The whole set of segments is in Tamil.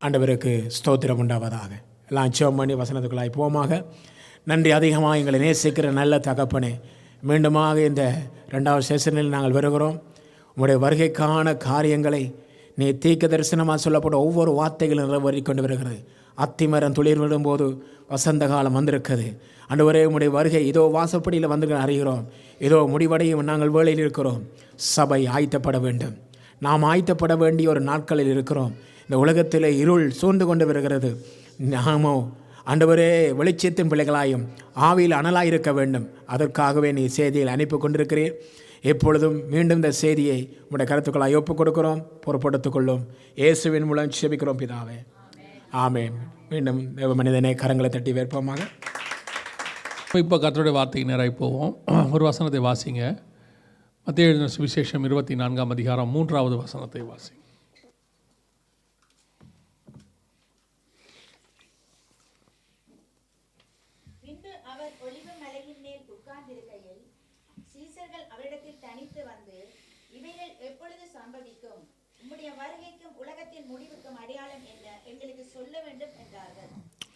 ஆண்டவருக்கு ஸ்தோத்திரம் உண்டாவதாக. எல்லாம் ஜெபம் பண்ணி வசனத்துக்குள்ளாய் போமாக. நன்றி அதிகமாக எங்களை நேசிக்கிற நல்ல தகப்பனே, மீண்டுமாக இந்த 2வது செஷனில் நாங்கள் வருகிறோம். உங்களுடைய வருகைக்கான காரியங்களை நீ தீர்க்க தரிசனமாக சொல்லப்பட்ட ஒவ்வொரு வார்த்தைகளும் நிறைவேறி கொண்டு வருகிறது. அத்திமரம் துளிர் விடும்போது வசந்த காலம் வந்திருக்குது. ஆண்டவரே, உம்முடைய வருகை இதோ வாசப்படியில் வந்து அறிகிறோம். இதோ முடிவடையும் நாங்கள் வேளையில் இருக்கிறோம். சபை ஆயத்தப்பட வேண்டும். நாம் ஆயத்தப்பட வேண்டிய ஒரு நாட்களில் இருக்கிறோம். இந்த உலகத்தில் இருள் சூழ்ந்து கொண்டு வருகிறது. நாமோ ஆண்டவரே வெளிச்சத்தின் பிள்ளைகளாயும் ஆவியில் அனலாயிருக்க வேண்டும். அதற்காகவே நீ செய்தியில் அனுப்பி கொண்டிருக்கிறீர். எப்பொழுதும் மீண்டும் இந்த செய்தியை உங்களுடைய கருத்துக்களாய் ஒப்புக் கொடுக்கிறோம். பொறுப்படுத்திக் கொள்ளும். இயேசுவின் மூலம் செபிக்கிறோம் பிதாவே, ஆமென். மீண்டும் தேவ மனிதனை கரங்களை தட்டி வேற்போமாக. இப்போ கர்த்தருடைய வார்த்தைக்கு நேராக போவோம். ஒரு வசனத்தை வாசிங்க. மத்தேயு எழுதின சுவிசேஷம் 24ஆம் அதிகாரம் 3வது வசனத்தை வாசிங்க.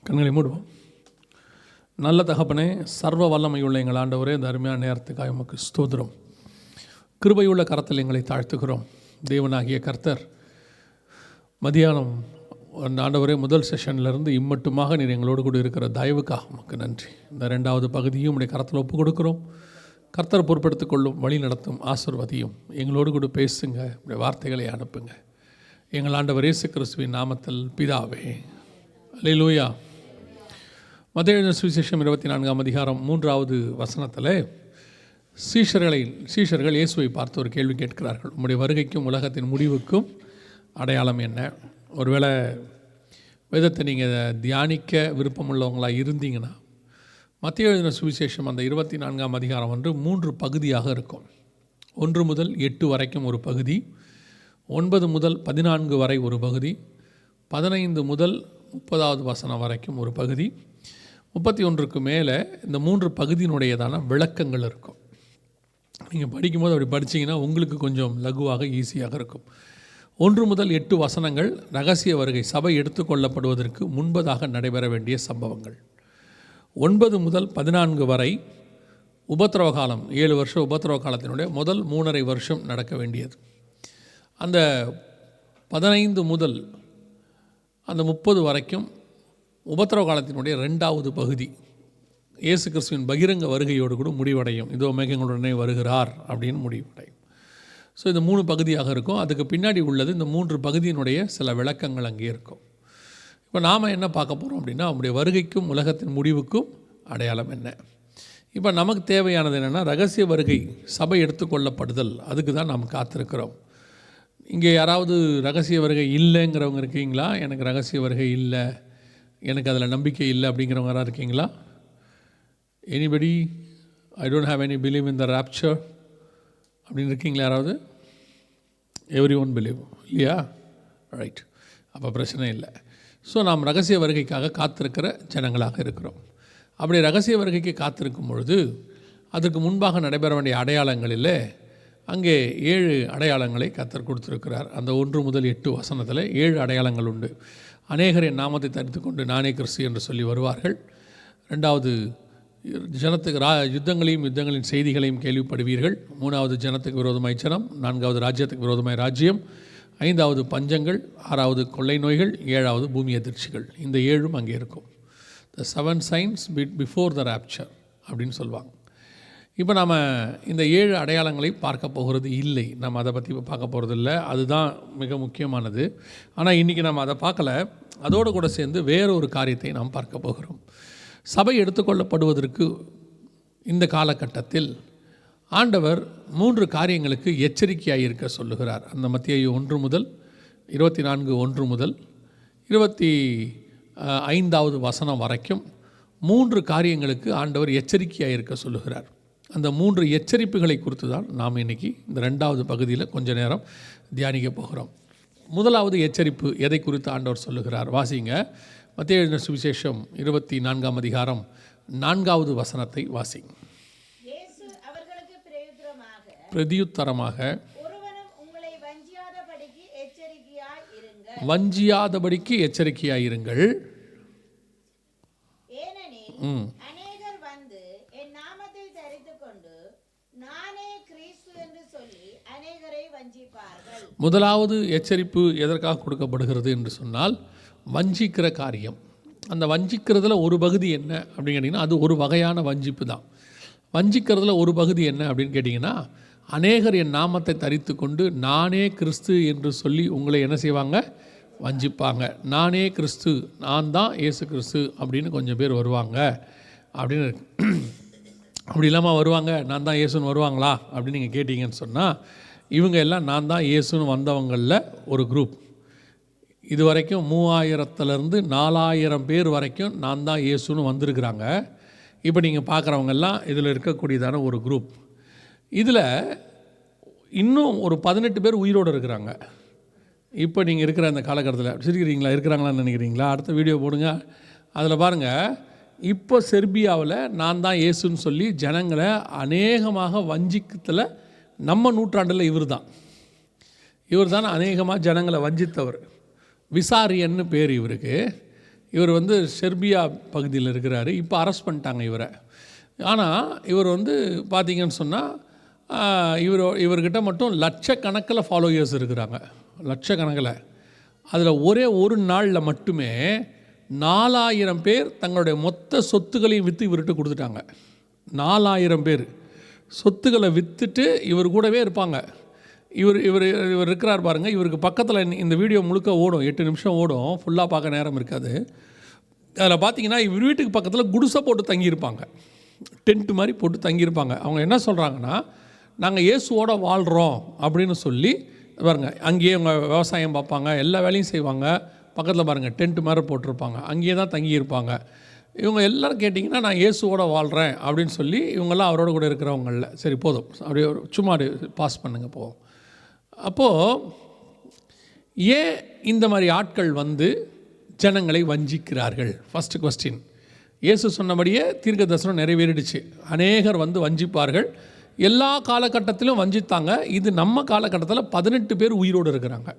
கண்களை மூடுவோம். நல்ல தகப்பனே, சர்வ வல்லமையுள்ள எங்கள் ஆண்டவரே, இந்த அருமையான நேரத்துக்காக உமக்கு ஸ்தோத்திரம். கிருபையுள்ள கரத்தில் எங்களை தாழ்த்துகிறோம். தேவனாகிய கர்த்தர், மதியானம் ஆண்டவரே முதல் செஷன்லேருந்து இம்மட்டுமாக நீர் எங்களோடு கூட இருக்கிற தயவுக்காக உமக்கு நன்றி. இந்த 2வது பகுதியும் உடைய கரத்தில் ஒப்பு கொடுக்குறோம். கர்த்தர் பொறுப்படுத்திக் கொள்ளும், வழி நடத்தும், ஆசீர்வதியும். எங்களோடு கூட பேசுங்க, உடைய வார்த்தைகளை அனுப்புங்க. எங்கள் ஆண்டவர் இயேசு கிறிஸ்துவின் நாமத்தில் பிதாவே, அல்லேலூயா. மத்தேயு சுவிசேஷம் 24ஆம் அதிகாரம் 3வது வசனத்தில் சீஷர்கள் இயேசுவை பார்த்து ஒரு கேள்வி கேட்கிறார்கள். உம்முடைய வருகைக்கும் உலகத்தின் முடிவுக்கும் அடையாளம் என்ன? ஒருவேளை வேதத்தை நீங்கள் தியானிக்க விருப்பமுள்ளவங்களாக இருந்தீங்கன்னா, மத்தேயு எழுதின சுவிசேஷம் அந்த 24ஆம் அதிகாரம் 3 பகுதியாக இருக்கும். 1 முதல் 8 வரைக்கும் ஒரு பகுதி, 9 முதல் 14 வரை ஒரு பகுதி, 15 முதல் 30வது வசனம் வரைக்கும் ஒரு பகுதி, 31க்கு மேலே இந்த 3 பகுதியினுடையதான விளக்கங்கள் இருக்கும். நீங்கள் படிக்கும்போது அப்படி படித்தீங்கன்னா உங்களுக்கு கொஞ்சம் லகுவாக ஈஸியாக இருக்கும். 1 முதல் 8 வசனங்கள் ரகசிய வருகை, சபை எடுத்துக்கொள்ளப்படுவதற்கு முன்பதாக நடைபெற வேண்டிய சம்பவங்கள். 9 முதல் 14 வரை உபத்திரவ காலம், 7 வருஷ உபத்திரவ காலத்தினுடைய முதல் 3.5 வருஷம் நடக்க வேண்டியது. அந்த 15 முதல் அந்த 30 வரைக்கும் உபத்திரவ காலத்தினுடைய 2வது பகுதி, இயேசு கிறிஸ்துவின் பகிரங்க வருகையோடு கூட முடிவடையும். இதோ மேகங்களுடனே வருகிறார் அப்படின்னு முடிவடையும். ஸோ இந்த 3 பகுதியாக இருக்கும். அதுக்கு பின்னாடி உள்ளது இந்த 3 பகுதியினுடைய சில விளக்கங்கள் அங்கே இருக்கும். இப்போ நாம் என்ன பார்க்க போகிறோம் அப்படின்னா, அவருடைய வருகைக்கும் உலகத்தின் முடிவுக்கும் அடையாளம் என்ன? இப்போ நமக்கு தேவையானது என்னென்னா, ரகசிய வருகை, சபை எடுத்துக்கொள்ளப்படுதல். அதுக்கு தான் நாம் காத்திருக்கிறோம். இங்கே யாராவது ரகசிய வருகை இல்லைங்கிறவங்க இருக்கீங்களா? எனக்கு ரகசிய வருகை இல்லை, எனக்கு அதில் நம்பிக்கை இல்லை அப்படிங்கிறவங்க யாராவது இருக்கீங்களா? Anybody I don't have any believe in the rapture அப்படின்னு இருக்கீங்களா யாராவது? எவ்ரி ஒன் பிலீவ், இல்லையா? ரைட், அப்போ பிரச்சனை இல்லை. ஸோ நாம் ரகசிய வருகைக்காக காத்திருக்கிற ஜனங்களாக இருக்கிறோம். அப்படி ரகசிய வருகைக்கு காத்திருக்கும் பொழுது அதற்கு முன்பாக நடைபெற வேண்டிய அடையாளங்களில் அங்கே 7 அடையாளங்களை கர்த்தர் கொடுத்துருக்கிறார். அந்த 1 முதல் 8 வசனத்தில் 7 அடையாளங்கள் உண்டு. அநேகர் என் நாமத்தை தரித்து கொண்டு நானே கிறிஸ்து என்று சொல்லி வருவார்கள். 2வது, ஜனத்துக்கு யுத்தங்களின் செய்திகளையும் கேள்விப்படுவீர்கள். 3வது, ஜனத்துக்கு விரோதமாய் ஜனம். 4வது, ராஜ்யத்துக்கு விரோதமாய் ராஜ்யம். 5வது, பஞ்சங்கள். 6வது, கொள்ளை நோய்கள். 7வது, பூமி அதிர்ச்சிகள். இந்த 7ம் அங்கே இருக்கும். த 7 signs before the rapture அப்படின்னு சொல்லுவாங்க. இப்போ நாம் இந்த 7 அடையாளங்களை பார்க்க போகிறது இல்லை. நம்ம அதை பற்றி பார்க்க போகிறது இல்லை. அதுதான் மிக முக்கியமானது. ஆனால் இன்றைக்கி நம்ம அதை பார்க்கல. அதோடு கூட சேர்ந்து வேறொரு காரியத்தை நாம் பார்க்க போகிறோம். சபை எடுத்துக்கொள்ளப்படுவதற்கு இந்த காலகட்டத்தில் ஆண்டவர் 3 காரியங்களுக்கு எச்சரிக்கையாக இருக்க சொல்லுகிறார். அந்த மத்தேயு 1 முதல் 24 முதல் 25வது வசனம் வரைக்கும் 3 காரியங்களுக்கு ஆண்டவர் எச்சரிக்கையாக இருக்க சொல்லுகிறார். அந்த 3 எச்சரிப்புகளை குறித்து தான் நாம் இன்றைக்கி இந்த 2வது பகுதியில் கொஞ்ச நேரம் தியானிக்க போகிறோம். முதலாவது எச்சரிப்பு எதை குறித்து ஆண்டவர் சொல்லுகிறார்? வாசிங்க. மத்தேயு எழுதின சுவிசேஷம் 24ஆம் அதிகாரம் 4வது வசனத்தை வாசிங்க. பிரதியுத்தரமாக வஞ்சியாதபடிக்கு எச்சரிக்கையாயிருங்கள். ஏனெனில் அநேகர் வந்து என் நாமத்தை தரித்துக் கொண்டு நானே கிறிஸ்து என்று சொல்லி அநேகரை வஞ்சிப்பார்கள். முதலாவது எச்சரிப்பு எதற்காக கொடுக்கப்படுகிறது என்று சொன்னால், வஞ்சிக்கிற காரியம். அந்த வஞ்சிக்கிறதுல ஒரு பகுதி என்ன அப்படின்னு கேட்டிங்கன்னா, அது ஒரு வகையான வஞ்சிப்பு தான். வஞ்சிக்கிறதுல ஒரு பகுதி என்ன அப்படின்னு கேட்டிங்கன்னா, அநேகர் என் நாமத்தை தரித்து கொண்டு நானே கிறிஸ்து என்று சொல்லி உங்களை என்ன செய்வாங்க, வஞ்சிப்பாங்க. நானே கிறிஸ்து, நான் தான் இயேசு கிறிஸ்து அப்படின்னு கொஞ்சம் பேர் வருவாங்க அப்படின்னு. அப்படி இல்லாமல் வருவாங்க, நான் தான் இயேசுன்னு வருவாங்களா அப்படின்னு நீங்கள் கேட்டிங்கன்னு சொன்னால், இவங்க எல்லாம் நான் தான் இயேசுன்னு வந்தவங்களில் ஒரு குரூப். இது வரைக்கும் 3000லேருந்து 4000 பேர் வரைக்கும் நான் தான் இயேசுன்னு வந்திருக்கிறாங்க. இப்போ நீங்கள் பார்க்குறவங்கெல்லாம் இதில் இருக்கக்கூடியதான ஒரு குரூப். இதில் இன்னும் ஒரு 18 பேர் உயிரோடு இருக்கிறாங்க. இப்போ நீங்கள் இருக்கிற அந்த காலகட்டத்தில் சிரிக்கிறீங்களா, இருக்கிறாங்களான்னு நினைக்கிறீங்களா? அடுத்த வீடியோ போடுங்க, அதில் பாருங்கள். இப்போ செர்பியாவில் நான் தான் இயேசுன்னு சொல்லி ஜனங்களை அநேகமாக வஞ்சிக்கத்தில் நம்ம நூற்றாண்டில் இவர் தான் அநேகமாக ஜனங்களை வஞ்சித்தவர். விசாரியன்னு பேர் இவருக்கு. இவர் வந்து செர்பியா பகுதியில் இருக்கிறாரு. இப்போ அரெஸ்ட் பண்ணிட்டாங்க இவரை. ஆனால் இவர் வந்து பார்த்திங்கன்னு சொன்னால், இவர்கிட்ட மட்டும் லட்சக்கணக்கில் ஃபாலோயர்ஸ் இருக்கிறாங்க, லட்சக்கணக்கில். அதில் ஒரே ஒரு நாளில் மட்டுமே 4000 பேர் தங்களுடைய மொத்த சொத்துக்களையும் விற்று இவர்கிட்ட கொடுத்துட்டாங்க. 4000 பேர் சொத்துக்களை விற்றுட்டு இவர் கூடவே இருப்பாங்க. இவர் இவர் இவர் இருக்கிறார் பாருங்கள். இவருக்கு பக்கத்தில் இந்த வீடியோ முழுக்க ஓடும், 8 நிமிஷம் ஓடும், ஃபுல்லாக பார்க்க நேரம் இருக்காது. அதில் பார்த்தீங்கன்னா இவர் வீட்டுக்கு பக்கத்தில் குடிசை போட்டு தங்கியிருப்பாங்க, டென்ட் மாதிரி போட்டு தங்கியிருப்பாங்க. அவங்க என்ன சொல்கிறாங்கன்னா, நாங்கள் இயேசுவோட வாழ்கிறோம் அப்படின்னு சொல்லி பாருங்கள். அங்கேயே அவங்க விவசாயம் பார்ப்பாங்க, எல்லா வேலையும் செய்வாங்க. பக்கத்தில் பாருங்கள் டென்ட் மாதிரி போட்டிருப்பாங்க, அங்கேயே தான் தங்கியிருப்பாங்க. இவங்க எல்லோரும் கேட்டிங்கன்னா நான் இயேசுவோட வாழ்கிறேன் அப்படின்னு சொல்லி இவங்கெல்லாம் அவரோட கூட இருக்கிறவங்களில். சரி போதும், அப்படியே சும்மா பாஸ் பண்ணுங்கள் போவோம். அப்போது ஏன் இந்த மாதிரி ஆட்கள் வந்து ஜனங்களை வஞ்சிக்கிறார்கள்? First question. இயேசு சொன்னபடியே தீர்க்க தரிசனம் நிறைவேறிடுச்சு. அநேகர் வந்து வஞ்சிப்பார்கள். எல்லா காலகட்டத்திலும் வஞ்சித்தாங்க. இது நம்ம காலகட்டத்தில் 18 பேர் உயிரோடு இருக்கிறாங்க.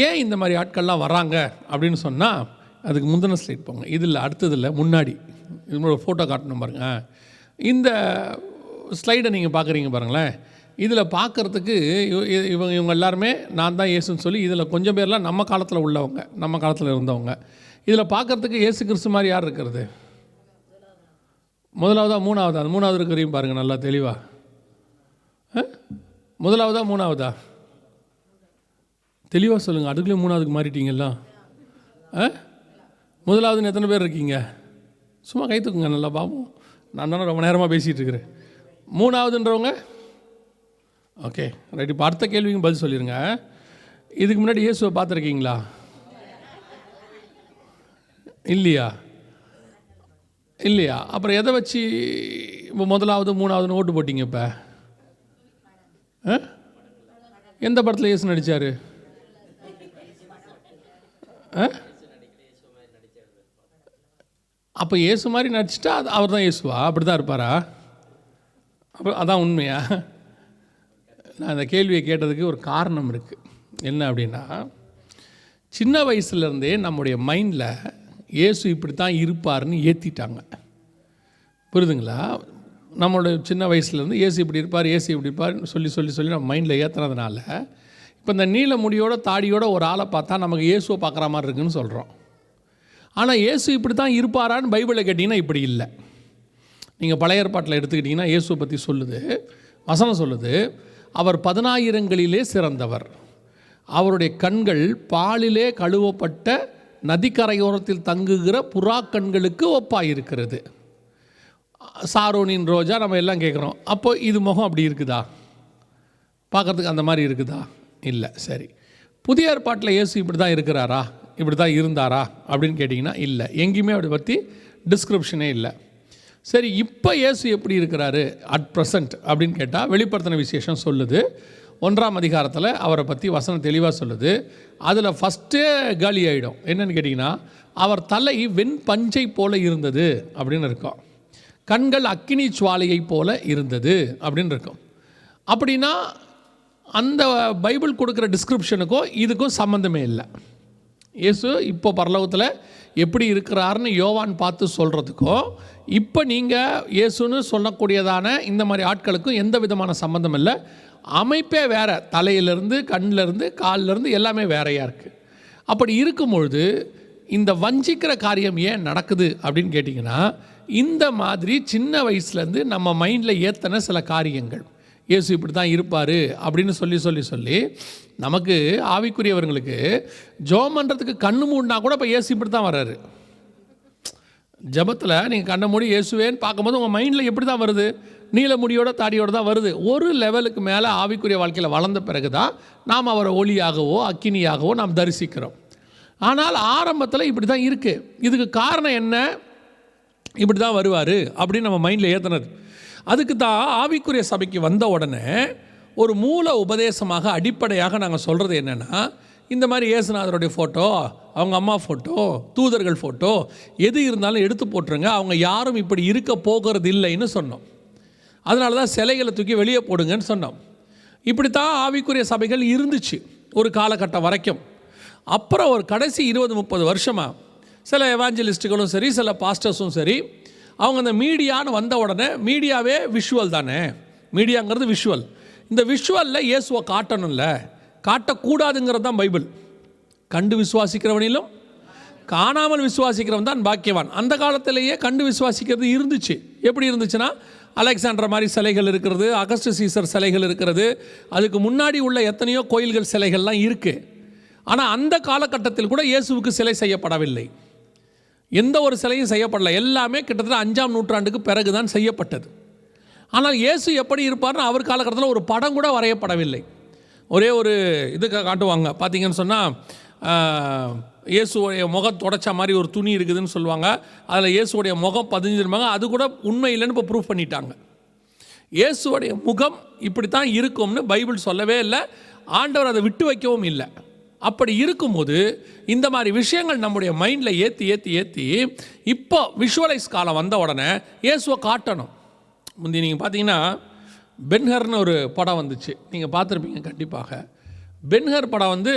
ஏன் இந்த மாதிரி ஆட்கள்லாம் வராங்க அப்படின்னு சொன்னால், அதுக்கு முந்தின ஸ்லைட் போங்க. இதில் அடுத்ததில் முன்னாடி இதோட ஃபோட்டோ காட்டணும் பாருங்கள். இந்த ஸ்லைடை நீங்கள் பார்க்குறீங்க பாருங்களேன். இதில் பார்க்குறதுக்கு இவங்க எல்லாருமே நான் தான் இயேசுன்னு சொல்லி, இதில் கொஞ்சம் பேர்லாம் நம்ம காலத்தில் உள்ளவங்க, நம்ம காலத்தில் இருந்தவங்க. இதில் பார்க்குறதுக்கு இயேசு கிறிஸ்து மாதிரி யார் இருக்கிறது? முதலாவதா மூணாவதா? அந்த மூணாவது இருக்கிறையும் பாருங்கள் நல்லா தெளிவாக. முதலாவதா மூணாவதா? தெளிவாக சொல்லுங்கள். அதுக்குள்ளேயும் மூணாவதுக்கு மாறிட்டீங்களா? முதலாவதுன்னு எத்தனை பேர் இருக்கீங்க? சும்மா கை தூக்குங்க நல்லா பாப்போம். நான் தானே ரொம்ப நேரமாக பேசிகிட்டு இருக்கிறேன். மூணாவதுன்றவங்க ஓகே ரைட். இப்போ அடுத்த கேள்விக்கும் பதில் சொல்லிடுங்க. இதுக்கு முன்னாடி இயேசுவை பார்த்துருக்கீங்களா? இல்லையா? அப்புறம் எதை வச்சு இப்போ முதலாவது மூணாவதுன்னு ஓட்டு போட்டிங்க? இப்போ எந்த படத்தில் இயேசு நடித்தார்? அப்போ இயேசு மாதிரி நடிச்சிட்டா அவர் தான் இயேசுவா? அப்படி தான் இருப்பாரா? அப்போ அதான் உண்மையா? நான் இந்த கேள்வியை கேட்டதுக்கு ஒரு காரணம் இருக்குது. என்ன அப்படின்னா, சின்ன வயசுலேருந்தே நம்முடைய மைண்டில் இயேசு இப்படி தான் இருப்பார்னு ஏற்றிட்டாங்க. புரியுதுங்களா? நம்மளோட சின்ன வயசுலேருந்து இயேசு இப்படி இருப்பார், இயேசு இப்படி இருப்பார்னு சொல்லி நம்ம மைண்டில் ஏற்றுனதுனால இப்போ இந்த நீல முடியோட தாடியோட ஒரு ஆளை பார்த்தா நமக்கு இயேசுவை பார்க்குற மாதிரி இருக்குன்னு சொல்கிறோம். ஆனால் இயேசு இப்படி தான் இருப்பாரான்னு பைபிளில் கேட்டிங்கன்னா இப்படி இல்லை. நீங்கள் பழைய ஏற்பாட்டில் எடுத்துக்கிட்டிங்கன்னா இயேசுவை பற்றி சொல்லுது, வசனம் சொல்லுது, அவர் 10000ங்களிலே சிறந்தவர், அவருடைய கண்கள் பாலிலே கழுவப்பட்ட நதிக்கரையோரத்தில் தங்குகிற புறா கண்களுக்கு ஒப்பாயிருக்கிறது. சாரோனின் ரோஜா நம்ம எல்லாம் கேட்குறோம். அப்போ இது முகம் அப்படி இருக்குதா? பார்க்குறதுக்கு அந்த மாதிரி இருக்குதா? இல்லை. சரி, புதிய ஏற்பாட்டில் இயேசு இப்படி தான் இருக்கிறாரா, இப்படி தான் இருந்தாரா அப்படின்னு கேட்டிங்கன்னா இல்லை, எங்கேயுமே அப்படி பற்றி டிஸ்கிரிப்ஷனே இல்லை. சரி, இப்போ இயேசு எப்படி இருக்கிறாரு அட் ப்ரெசண்ட் அப்படின்னு கேட்டால் வெளிப்படுத்தின விசேஷம் சொல்லுது. 1ஆம் அதிகாரத்தில் அவரை பற்றி வசனம் தெளிவாக சொல்லுது. அதில் ஃபஸ்ட்டே காலி ஆகிடும். என்னென்னு கேட்டிங்கன்னா, அவர் தலை வெண் பஞ்சை போல இருந்தது அப்படின்னு இருக்கும், கண்கள் அக்கினி சுவாலையை போல இருந்தது அப்படின்னு இருக்கும். அப்படின்னா அந்த பைபிள் கொடுக்குற டிஸ்கிரிப்ஷனுக்கும் இதுக்கும் சம்மந்தமே இல்லை. இயேசு இப்போ பரலோகத்தில் எப்படி இருக்கிறாருன்னு யோவான் பார்த்து சொல்கிறதுக்கும் இப்போ நீங்கள் இயேசுன்னு சொல்லக்கூடியதான இந்த மாதிரி ஆட்களுக்கும் எந்த விதமான சம்மந்தம் இல்லை. அமைப்பே வேறு, தலையிலேருந்து கண்ணிலேருந்து காலிலேருந்து எல்லாமே வேறையாக இருக்குது. அப்படி இருக்கும்பொழுது இந்த வஞ்சிக்கிற காரியம் ஏன் நடக்குது அப்படின்னு கேட்டிங்கன்னா, இந்த மாதிரி சின்ன வயசுலேருந்து நம்ம மைண்டில் ஏற்றின சில காரியங்கள், இயேசு இப்படி தான் இருப்பார் அப்படின்னு சொல்லி நமக்கு ஆவிக்குரியவர்களுக்கு ஜெபம் பண்ணுறதுக்கு கண்ணு மூடினா கூட இப்போ இயேசு இப்படி தான் வர்றாரு. ஜெபத்தில் நீங்கள் கண்ணை மூடி இயேசுவேன்னு பார்க்கும்போது உங்கள் மைண்டில் எப்படி தான் வருது? நீல முடியோட தாடியோடு தான் வருது. ஒரு லெவலுக்கு மேலே ஆவிக்குரிய வாழ்க்கையில் வளர்ந்த பிறகு தான் நாம் அவரை ஒளியாகவோ அக்கினியாகவோ நாம் தரிசிக்கிறோம். ஆனால் ஆரம்பத்தில் இப்படி தான் இருக்குது. இதுக்கு காரணம் என்ன? இப்படி தான் வருவார் அப்படின்னு நம்ம மைண்டில் ஏற்றினது. அதுக்கு தான் ஆவிக்குரிய சபைக்கு வந்த உடனே ஒரு மூல உபதேசமாக அடிப்படையாக நாங்கள் சொல்கிறது என்னென்னா, இந்த மாதிரி இயேசுநாதருடைய ஃபோட்டோ, அவங்க அம்மா ஃபோட்டோ, தூதர்கள் ஃபோட்டோ எது இருந்தாலும் எடுத்து போட்டுருங்க, அவங்க யாரும் இப்படி இருக்க போகிறது இல்லைன்னு சொன்னோம். அதனால தான் சிலைகளை தூக்கி வெளியே போடுங்கன்னு சொன்னோம். இப்படி தான் ஆவிக்குரிய சபைகள் இருந்துச்சு ஒரு காலகட்டம் வரைக்கும். அப்புறம் ஒரு கடைசி 20-30 வருஷமாக சில எவாஞ்சலிஸ்ட்டுகளும் சரி, சில பாஸ்டர்ஸும் சரி, அவங்க அந்த மீடியான்னு வந்த உடனே, மீடியாவே விஷுவல் தானே, மீடியாங்கிறது விஷுவல், இந்த விஷுவலில் இயேசுவை காட்டணும்ல, காட்டக்கூடாதுங்கிறது தான் பைபிள். கண்டு விசுவாசிக்கிறவனிலும் காணாமல் விசுவாசிக்கிறவன் தான் பாக்கியவான். அந்த காலத்திலேயே கண்டு விசுவாசிக்கிறது இருந்துச்சு. எப்படி இருந்துச்சுன்னா, அலெக்சாண்டர் மாதிரி சிலைகள் இருக்கிறது, அகஸ்ட் சீசர் சிலைகள் இருக்கிறது, அதுக்கு முன்னாடி உள்ள எத்தனையோ கோயில்கள் சிலைகள்லாம் இருக்குது. ஆனால் அந்த காலகட்டத்தில் கூட இயேசுவுக்கு சிலை செய்யப்படவில்லை. எந்த ஒரு சிலையும் செய்யப்படலை. எல்லாமே கிட்டத்தட்ட 5ஆம் நூற்றாண்டுக்கு பிறகு தான் செய்யப்பட்டது. ஆனால் இயேசு எப்படி இருப்பார்னு அவர் காலகட்டத்தில் ஒரு படம் கூட வரையப்படவில்லை. ஒரே ஒரு இதுக்கு காட்டுவாங்க, பார்த்தீங்கன்னு சொன்னால் இயேசுடைய முகம் தொடச்ச மாதிரி ஒரு துணி இருக்குதுன்னு சொல்லுவாங்க. அதில் இயேசுடைய முகம் பதிஞ்சிருப்பாங்க. அது கூட உண்மை இல்லைன்னு இப்போ ப்ரூவ் பண்ணிட்டாங்க. இயேசுடைய முகம் இப்படி தான் இருக்கும்னு பைபிள் சொல்லவே இல்லை, ஆண்டவர் அதை விட்டு வைக்கவும் இல்லை. அப்படி இருக்கும்போது இந்த மாதிரி விஷயங்கள் நம்முடைய மைண்டில் ஏற்றி இப்போ விஷுவலைஸ் காலம் வந்த உடனே இயேசுவை காட்டணும். முந்தி நீங்கள் பார்த்தீங்கன்னா பென்ஹர்னு ஒரு படம் வந்துச்சு, நீங்கள் பார்த்துருப்பீங்க கண்டிப்பாக. பென்ஹர் படம் வந்து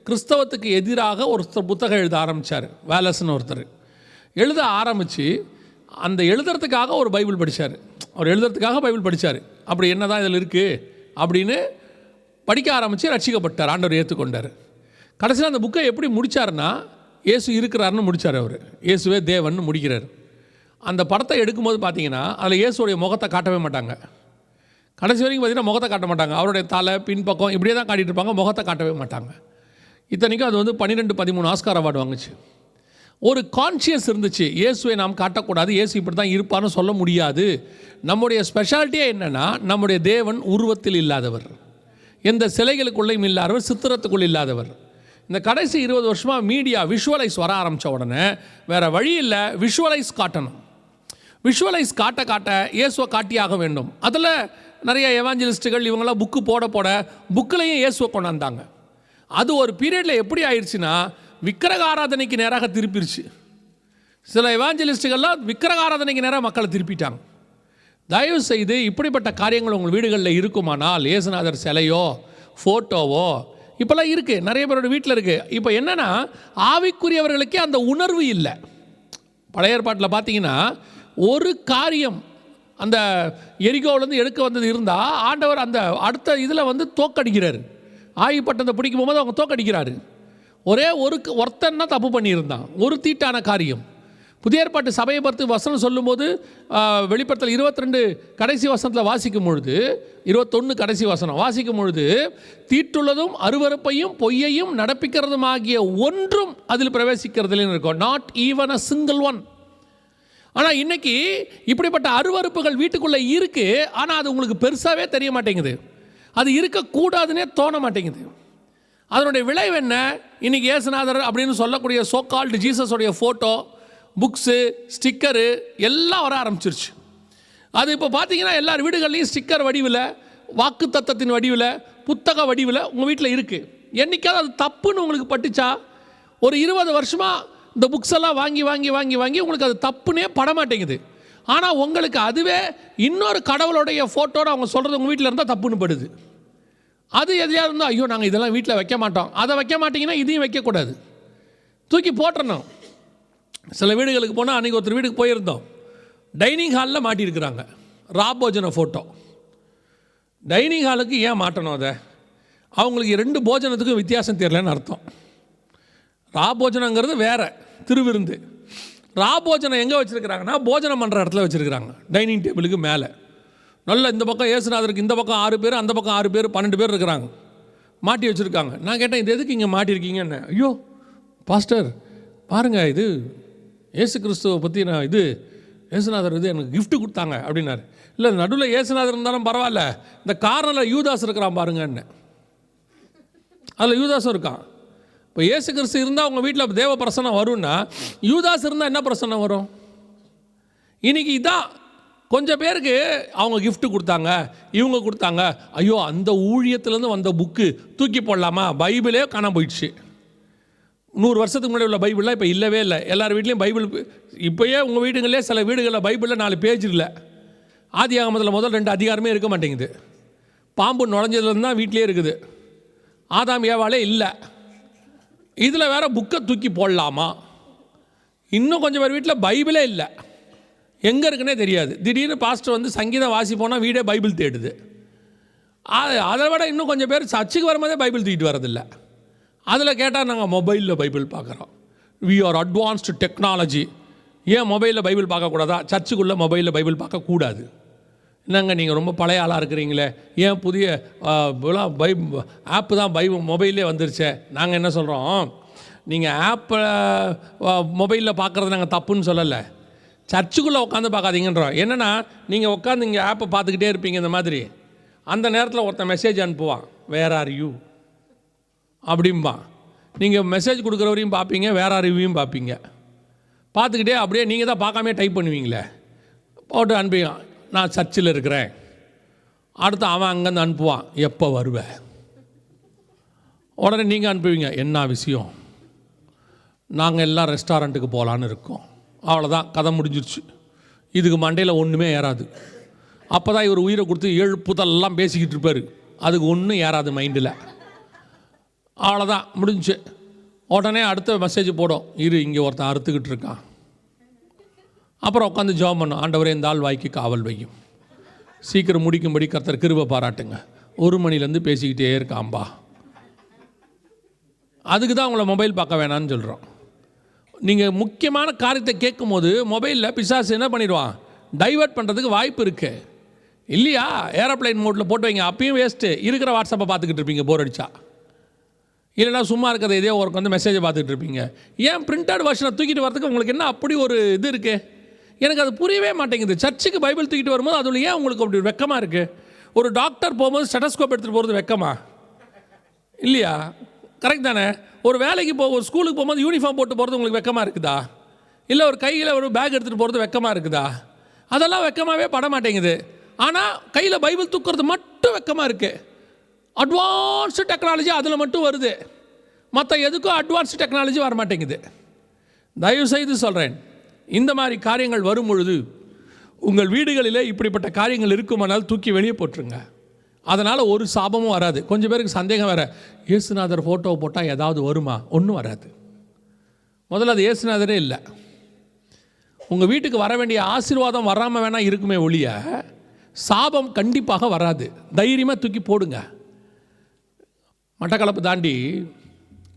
கிறிஸ்தவத்துக்கு எதிராக ஒருத்தர் புத்தகம் எழுத ஆரம்பித்தார். வேலஸ்ன்னு ஒருத்தர் எழுத ஆரம்பித்து அந்த எழுதுறதுக்காக ஒரு பைபிள் படித்தார். அவர் எழுதுறதுக்காக பைபிள் படித்தார். அப்படி என்ன தான் இதில் இருக்குது அப்படின்னு படிக்க ஆரம்பித்து ரட்சிக்கப்பட்டார், ஆண்டவர் ஏற்றுக்கொண்டார். கடைசியில் அந்த புக்கை எப்படி முடித்தார்னா, இயேசு இருக்கிறாருன்னு முடித்தார். அவர் இயேசுவே தேவன் முடிக்கிறார். அந்த படத்தை எடுக்கும்போது பார்த்தீங்கன்னா அதில் இயேசுடைய முகத்தை காட்டவே மாட்டாங்க. கடைசி வரைக்கும் பார்த்தீங்கன்னா முகத்தை காட்ட மாட்டாங்க. அவருடைய தலை பின்பக்கம் இப்படியே தான் காட்டிகிட்டு இருப்பாங்க, முகத்தை காட்டவே மாட்டாங்க. இத்தனைக்கும் அது வந்து 12-13 ஆஸ்கார் அவார்டு வாங்குச்சு. ஒரு கான்ஷியஸ் இருந்துச்சு, இயேசுவை நாம் காட்டக்கூடாது, இயேசு இப்படி தான் இருப்பான்னு சொல்ல முடியாது. நம்முடைய ஸ்பெஷாலிட்டியே என்னென்னா, நம்முடைய தேவன் உருவத்தில் இல்லாதவர், எந்த சிலைகளுக்குள்ளேயும் இல்லாதவர், சித்திரத்துக்குள் இல்லாதவர். இந்த கடைசி 20 வருஷமாக மீடியா விஷுவலைஸ் வர ஆரம்பித்த உடனே வேறு வழி இல்லை, விஷுவலைஸ் காட்டணும். விஷுவலைஸ் காட்ட இயேசுவை காட்டியாக வேண்டும். அதில் நிறைய எவாஞ்சலிஸ்ட்டுகள் இவங்களாம் புக்கு போட புக்கிலையும் இயேசுவை கொண்டாந்தாங்க. அது ஒரு பீரியடில் எப்படி ஆயிடுச்சுன்னா, விக்கிரக ஆராதனைக்கு நேராக திருப்பிடுச்சு. சில எவாஞ்சலிஸ்ட்டுகள்லாம் விக்கிரக ஆராதனைக்கு நேராக மக்களை திருப்பிட்டாங்க. தயவு செய்து இப்படிப்பட்ட காரியங்கள் உங்கள் வீடுகளில் இருக்குமானால், இயேசுநாதர் சிலையோ ஃபோட்டோவோ இப்போல்லாம் இருக்குது, நிறைய பேரோட வீட்டில் இருக்குது. இப்போ என்னென்னா, ஆவிக்குரியவர்களுக்கே அந்த உணர்வு இல்லை. பழைய ஏற்பாட்டில் பார்த்தீங்கன்னா ஒரு காரியம் அந்த எரிகோவிலேருந்து எடுக்க வந்தது இருந்தால், ஆண்டவர் அந்த அடுத்த இதில் வந்து தோக்கடிக்கிறார். ஆவிப்பட்டத்தை பிடிக்கும் போது அவங்க தோக்கடிக்கிறாரு. ஒரே ஒருத்தன் தான் தப்பு பண்ணியிருந்தான், ஒரு தீட்டான காரியம். புதிய ஏற்பாட்டு சபையை பார்த்து வசனம் சொல்லும்போது வெளிப்படுத்தல் 22 கடைசி வசனத்தில் வாசிக்கும் பொழுது, 21 கடைசி வசனம் வாசிக்கும் பொழுது, தீட்டுள்ளதும் அருவருப்பையும் பொய்யையும் நடப்பிக்கிறதும் ஆகிய ஒன்றும் அதில் பிரவேசிக்கிறதுல இருக்கும். Not even a single one. ஆனால் இன்றைக்கி இப்படிப்பட்ட அருவருப்புகள் வீட்டுக்குள்ளே இருக்குது, ஆனால் அது உங்களுக்கு பெருசாகவே தெரிய மாட்டேங்குது, அது இருக்கக்கூடாதுன்னே தோண மாட்டேங்குது. அதனுடைய விளைவு என்ன? இன்றைக்கி இயேசுநாதர் அப்படின்னு சொல்லக்கூடிய சோகால்டு ஜீசஸோடைய ஃபோட்டோ, புக்ஸு, ஸ்டிக்கரு எல்லாம் வர ஆரம்பிச்சிருச்சு. அது இப்போ பார்த்தீங்கன்னா எல்லார் வீடுகள்லையும் ஸ்டிக்கர் வடிவில், வாக்கு தத்தத்தின் வடிவில், புத்தக வடிவில் உங்கள் வீட்டில் இருக்குது. என்றைக்காவது அது தப்புன்னு உங்களுக்கு பட்டுச்சா? ஒரு 20 வருஷமாக இந்த புக்ஸ் எல்லாம் வாங்கி வாங்கி வாங்கி வாங்கி உங்களுக்கு அது தப்புன்னே படமாட்டேங்குது. ஆனால் உங்களுக்கு அதுவே இன்னொரு கடவுளுடைய ஃபோட்டோட அவங்க சொல்கிறது உங்கள் வீட்டில் இருந்தால் தப்புன்னு படுது. அது எதையாக இருந்தால், ஐயோ நாங்கள் இதெல்லாம் வீட்டில் வைக்க மாட்டோம், அதை வைக்க மாட்டிங்கன்னா இதையும் வைக்கக்கூடாது. தூக்கி போட்டுறணும். சில வீடுகளுக்கு போனால், அன்றைக்கி ஒருத்தர் வீட்டுக்கு போயிருந்தோம், டைனிங் ஹாலில் மாட்டியிருக்கிறாங்க ராபோஜன ஃபோட்டோ. டைனிங் ஹாலுக்கு ஏன் மாட்டணும்? அதை அவங்களுக்கு 2 போஜனத்துக்கும் வித்தியாசம் தெரியலன்னு அர்த்தம். ராபோஜனங்கிறது வேறு, திருவிருந்து. ராபோஜனம் எங்கே வச்சுருக்கிறாங்கன்னா, போஜனம் பண்ணுற இடத்துல வச்சுருக்கிறாங்க, டைனிங் டேபிளுக்கு மேலே. நல்ல இந்த பக்கம் இயேசுநாதருக்கு இந்த பக்கம் 6 பேர், அந்த பக்கம் 6 பேர், 12 பேர் இருக்கிறாங்க, மாட்டி வச்சுருக்காங்க. நான் கேட்டேன், இது எதுக்கு இங்கே மாட்டியிருக்கீங்கன்னு. ஐயோ பாஸ்டர் பாருங்கள், இது இயேசு கிறிஸ்துவை பற்றி நான் இது இயேசுநாதர் இது எனக்கு கிஃப்ட்டு கொடுத்தாங்க அப்படின்னாரு. இல்லை, நடுவில் இயேசுநாதர் இருந்தாலும் பரவாயில்ல, இந்த கார்னரில் யூதாஸ் இருக்கிறான் பாருங்கன்னு. அதில் யூதாஸும் இருக்கான். இப்போ இயேசு கிறிஸ்து இருந்தால் உங்கள் வீட்டில் தேவ பிரசன்னம் வரும்னா, யூதாஸ் இருந்தால் என்ன பிரசன்னம் வரும்? இன்றைக்கி இதான் கொஞ்சம் பேருக்கு அவங்க கிஃப்ட்டு கொடுத்தாங்க, இவங்க கொடுத்தாங்க. ஐயோ, அந்த ஊழியத்துலேருந்து வந்த புக்கு தூக்கி போடலாமா? பைபிளே காணாம போயிடுச்சு. 100 வருஷத்துக்கு முன்னாடி உள்ள பைபிள்லாம் இப்போ இல்லவே இல்லை. எல்லார் வீட்லேயும் பைபிள். இப்போயே உங்கள் வீடுங்களே சில வீடுகளில் பைபிளில் 4 பேஜ் இல்லை. ஆதியாகமத்தில் முதல் 2 அதிகாரமே இருக்க மாட்டேங்குது. பாம்பு நுழைஞ்சதுலேருந்து தான் வீட்டிலே இருக்குது. ஆதாம் ஏவாளே இல்லை. இதில் வேறு புக்கை தூக்கி போடலாமா? இன்னும் கொஞ்சம் பேர் வீட்டில் பைபிளே இல்லை, எங்கே இருக்குன்னே தெரியாது. திடீர்னு பாஸ்டர் வந்து சங்கீதம் வாசி போனால் வீடே பைபிள் தேடுது. அதை விட இன்னும் கொஞ்சம் பேர் சர்ச்சுக்கு வரும்போதே பைபிள் தூக்கிட்டு வரதில்லை. அதில் கேட்டால் நாங்கள் மொபைலில் பைபிள் பார்க்குறோம். We are advanced technology. ஏன் மொபைலில் பைபிள் பார்க்கக்கூடாதா? சர்ச்சுக்குள்ளே மொபைலில் பைபிள் பார்க்கக்கூடாது. என்னங்க நீங்கள் ரொம்ப பழைய ஆளாக இருக்கிறீங்களே, ஏன் புதிய ஆப்பு தான் மொபைல்லே வந்துருச்சே. நாங்கள் என்ன சொல்கிறோம், நீங்கள் ஆப்பை மொபைலில் பார்க்குறது நாங்கள் தப்புன்னு சொல்லலை, சர்ச்சுக்குள்ளே உட்காந்து பார்க்காதீங்கன்றோம். என்னென்னா, நீங்கள் உட்காந்து இங்கே ஆப்பை பார்த்துக்கிட்டே இருப்பீங்க இந்த மாதிரி, அந்த நேரத்தில் ஒருத்தன் மெசேஜ் அனுப்புவான், வேர் ஆர் யூ அப்படிம்பான். நீங்கள் மெசேஜ் கொடுக்குறவரையும் பார்ப்பீங்க, வேர் ஆர் யூவையும் பார்ப்பீங்க. பார்த்துக்கிட்டே அப்படியே நீங்கள் தான் பார்க்காமே டைப் பண்ணுவீங்களே, போட்டு அனுப்பிங்க, நான் சர்ச்சில் இருக்கிறேன். அடுத்து அவன் அங்கேருந்து அனுப்புவான், எப்போ வருவேன். உடனே நீங்கள் அனுப்புவீங்க, என்ன விஷயம், நாங்கள் எல்லாம் ரெஸ்டாரண்ட்டுக்கு போகலான்னு இருக்கோம். அவ்வளோதான், கதை முடிஞ்சிருச்சு. இதுக்கு மண்டையில் ஒன்றுமே ஏறாது. அப்போ தான் இவர் உயிரை கொடுத்து எழுப்புதெல்லாம் பேசிக்கிட்டு இருப்பார், அதுக்கு ஒன்றும் ஏறாது மைண்டில். அவ்வளோதான், முடிஞ்சு. உடனே அடுத்த மெசேஜ் போடும், இங்கே ஒருத்தன் அறுத்துக்கிட்டு இருக்கான். அப்புறம் உட்காந்து ஜெபம் பண்ணும், ஆண்டவரே இந்த ஆள் வாய்க்கு காவல் வையும், சீக்கிரம் முடிக்கும்படி கர்த்தர் கிருபை பாராட்டுங்க. 1 மணிலேருந்து பேசிக்கிட்டே இருக்காம்பா. அதுக்கு தான் உங்களை மொபைல் பார்க்க வேணான்னு சொல்கிறோம். நீங்கள் முக்கியமான காரியத்தை கேட்கும் போது மொபைலில் பிசாசு என்ன பண்ணிடுவான், டைவர்ட் பண்ணுறதுக்கு வாய்ப்பு இருக்குது இல்லையா? ஏரோப்ளைன் மோட்டில் போட்டு வைங்க, அப்பயும் வேஸ்ட்டு. இருக்கிற வாட்ஸ்அப்பை பார்த்துக்கிட்டு இருப்பீங்க போர் அடித்தா. இல்லைனா சும்மா இருக்கிறத இதே ஒர்க் வந்து மெசேஜை பார்த்துட்டு இருப்பீங்க. ஏன் பிரிண்டட் வெர்ஷனை தூக்கிட்டு வரதுக்கு உங்களுக்கு என்ன அப்படி ஒரு இது இருக்குது? எனக்கு அது புரியவே மாட்டேங்குது. சர்ச்சுக்கு பைபிள் தூக்கிட்டு வரும்போது அதில் ஏன் உங்களுக்கு அப்படி வெக்கமாக இருக்குது? ஒரு டாக்டர் போகும்போது ஸ்டெத்தஸ்கோப் எடுத்துகிட்டு போகிறது வெக்கமா இல்லையா? கரெக்ட் தானே? ஒரு வேலைக்கு ஒரு ஸ்கூலுக்கு போகும்போது யூனிஃபார்ம் போட்டு போகிறது உங்களுக்கு வெக்கமாக இருக்குதா? இல்லை ஒரு கையில் ஒரு பேக் எடுத்துகிட்டு போகிறது வெக்கமாக இருக்குதா? அதெல்லாம் வெக்கமாகவே பட மாட்டேங்குது. ஆனால் கையில் பைபிள் தூக்குறது மட்டும் வெக்கமாக இருக்குது. அட்வான்ஸ்டு டெக்னாலஜி அதில் மட்டும் வருது, மற்ற எதுக்கும் அட்வான்ஸ்டு டெக்னாலஜி வர மாட்டேங்குது. தயவுசெய்து சொல்கிறேன், இந்த மாதிரி காரியங்கள் வரும் பொழுது உங்கள் வீடுகளிலே இப்படிப்பட்ட காரியங்கள் இருக்குமானால் தூக்கி வெளியே போட்டுருங்க. அதனால் ஒரு சாபமும் வராது. கொஞ்சம் பேருக்கு சந்தேகம் வேறு, இயேசுநாதர் ஃபோட்டோவை போட்டால் ஏதாவது வருமா? ஒன்றும் வராது. முதல்ல அது இயேசுநாதரே இல்லை. உங்கள் வீட்டுக்கு வர வேண்டிய ஆசீர்வாதம் வராமல் வேணால் இருக்குமே ஒழிய சாபம் கண்டிப்பாக வராது. தைரியமாக தூக்கி போடுங்க. மட்டக்களப்பு தாண்டி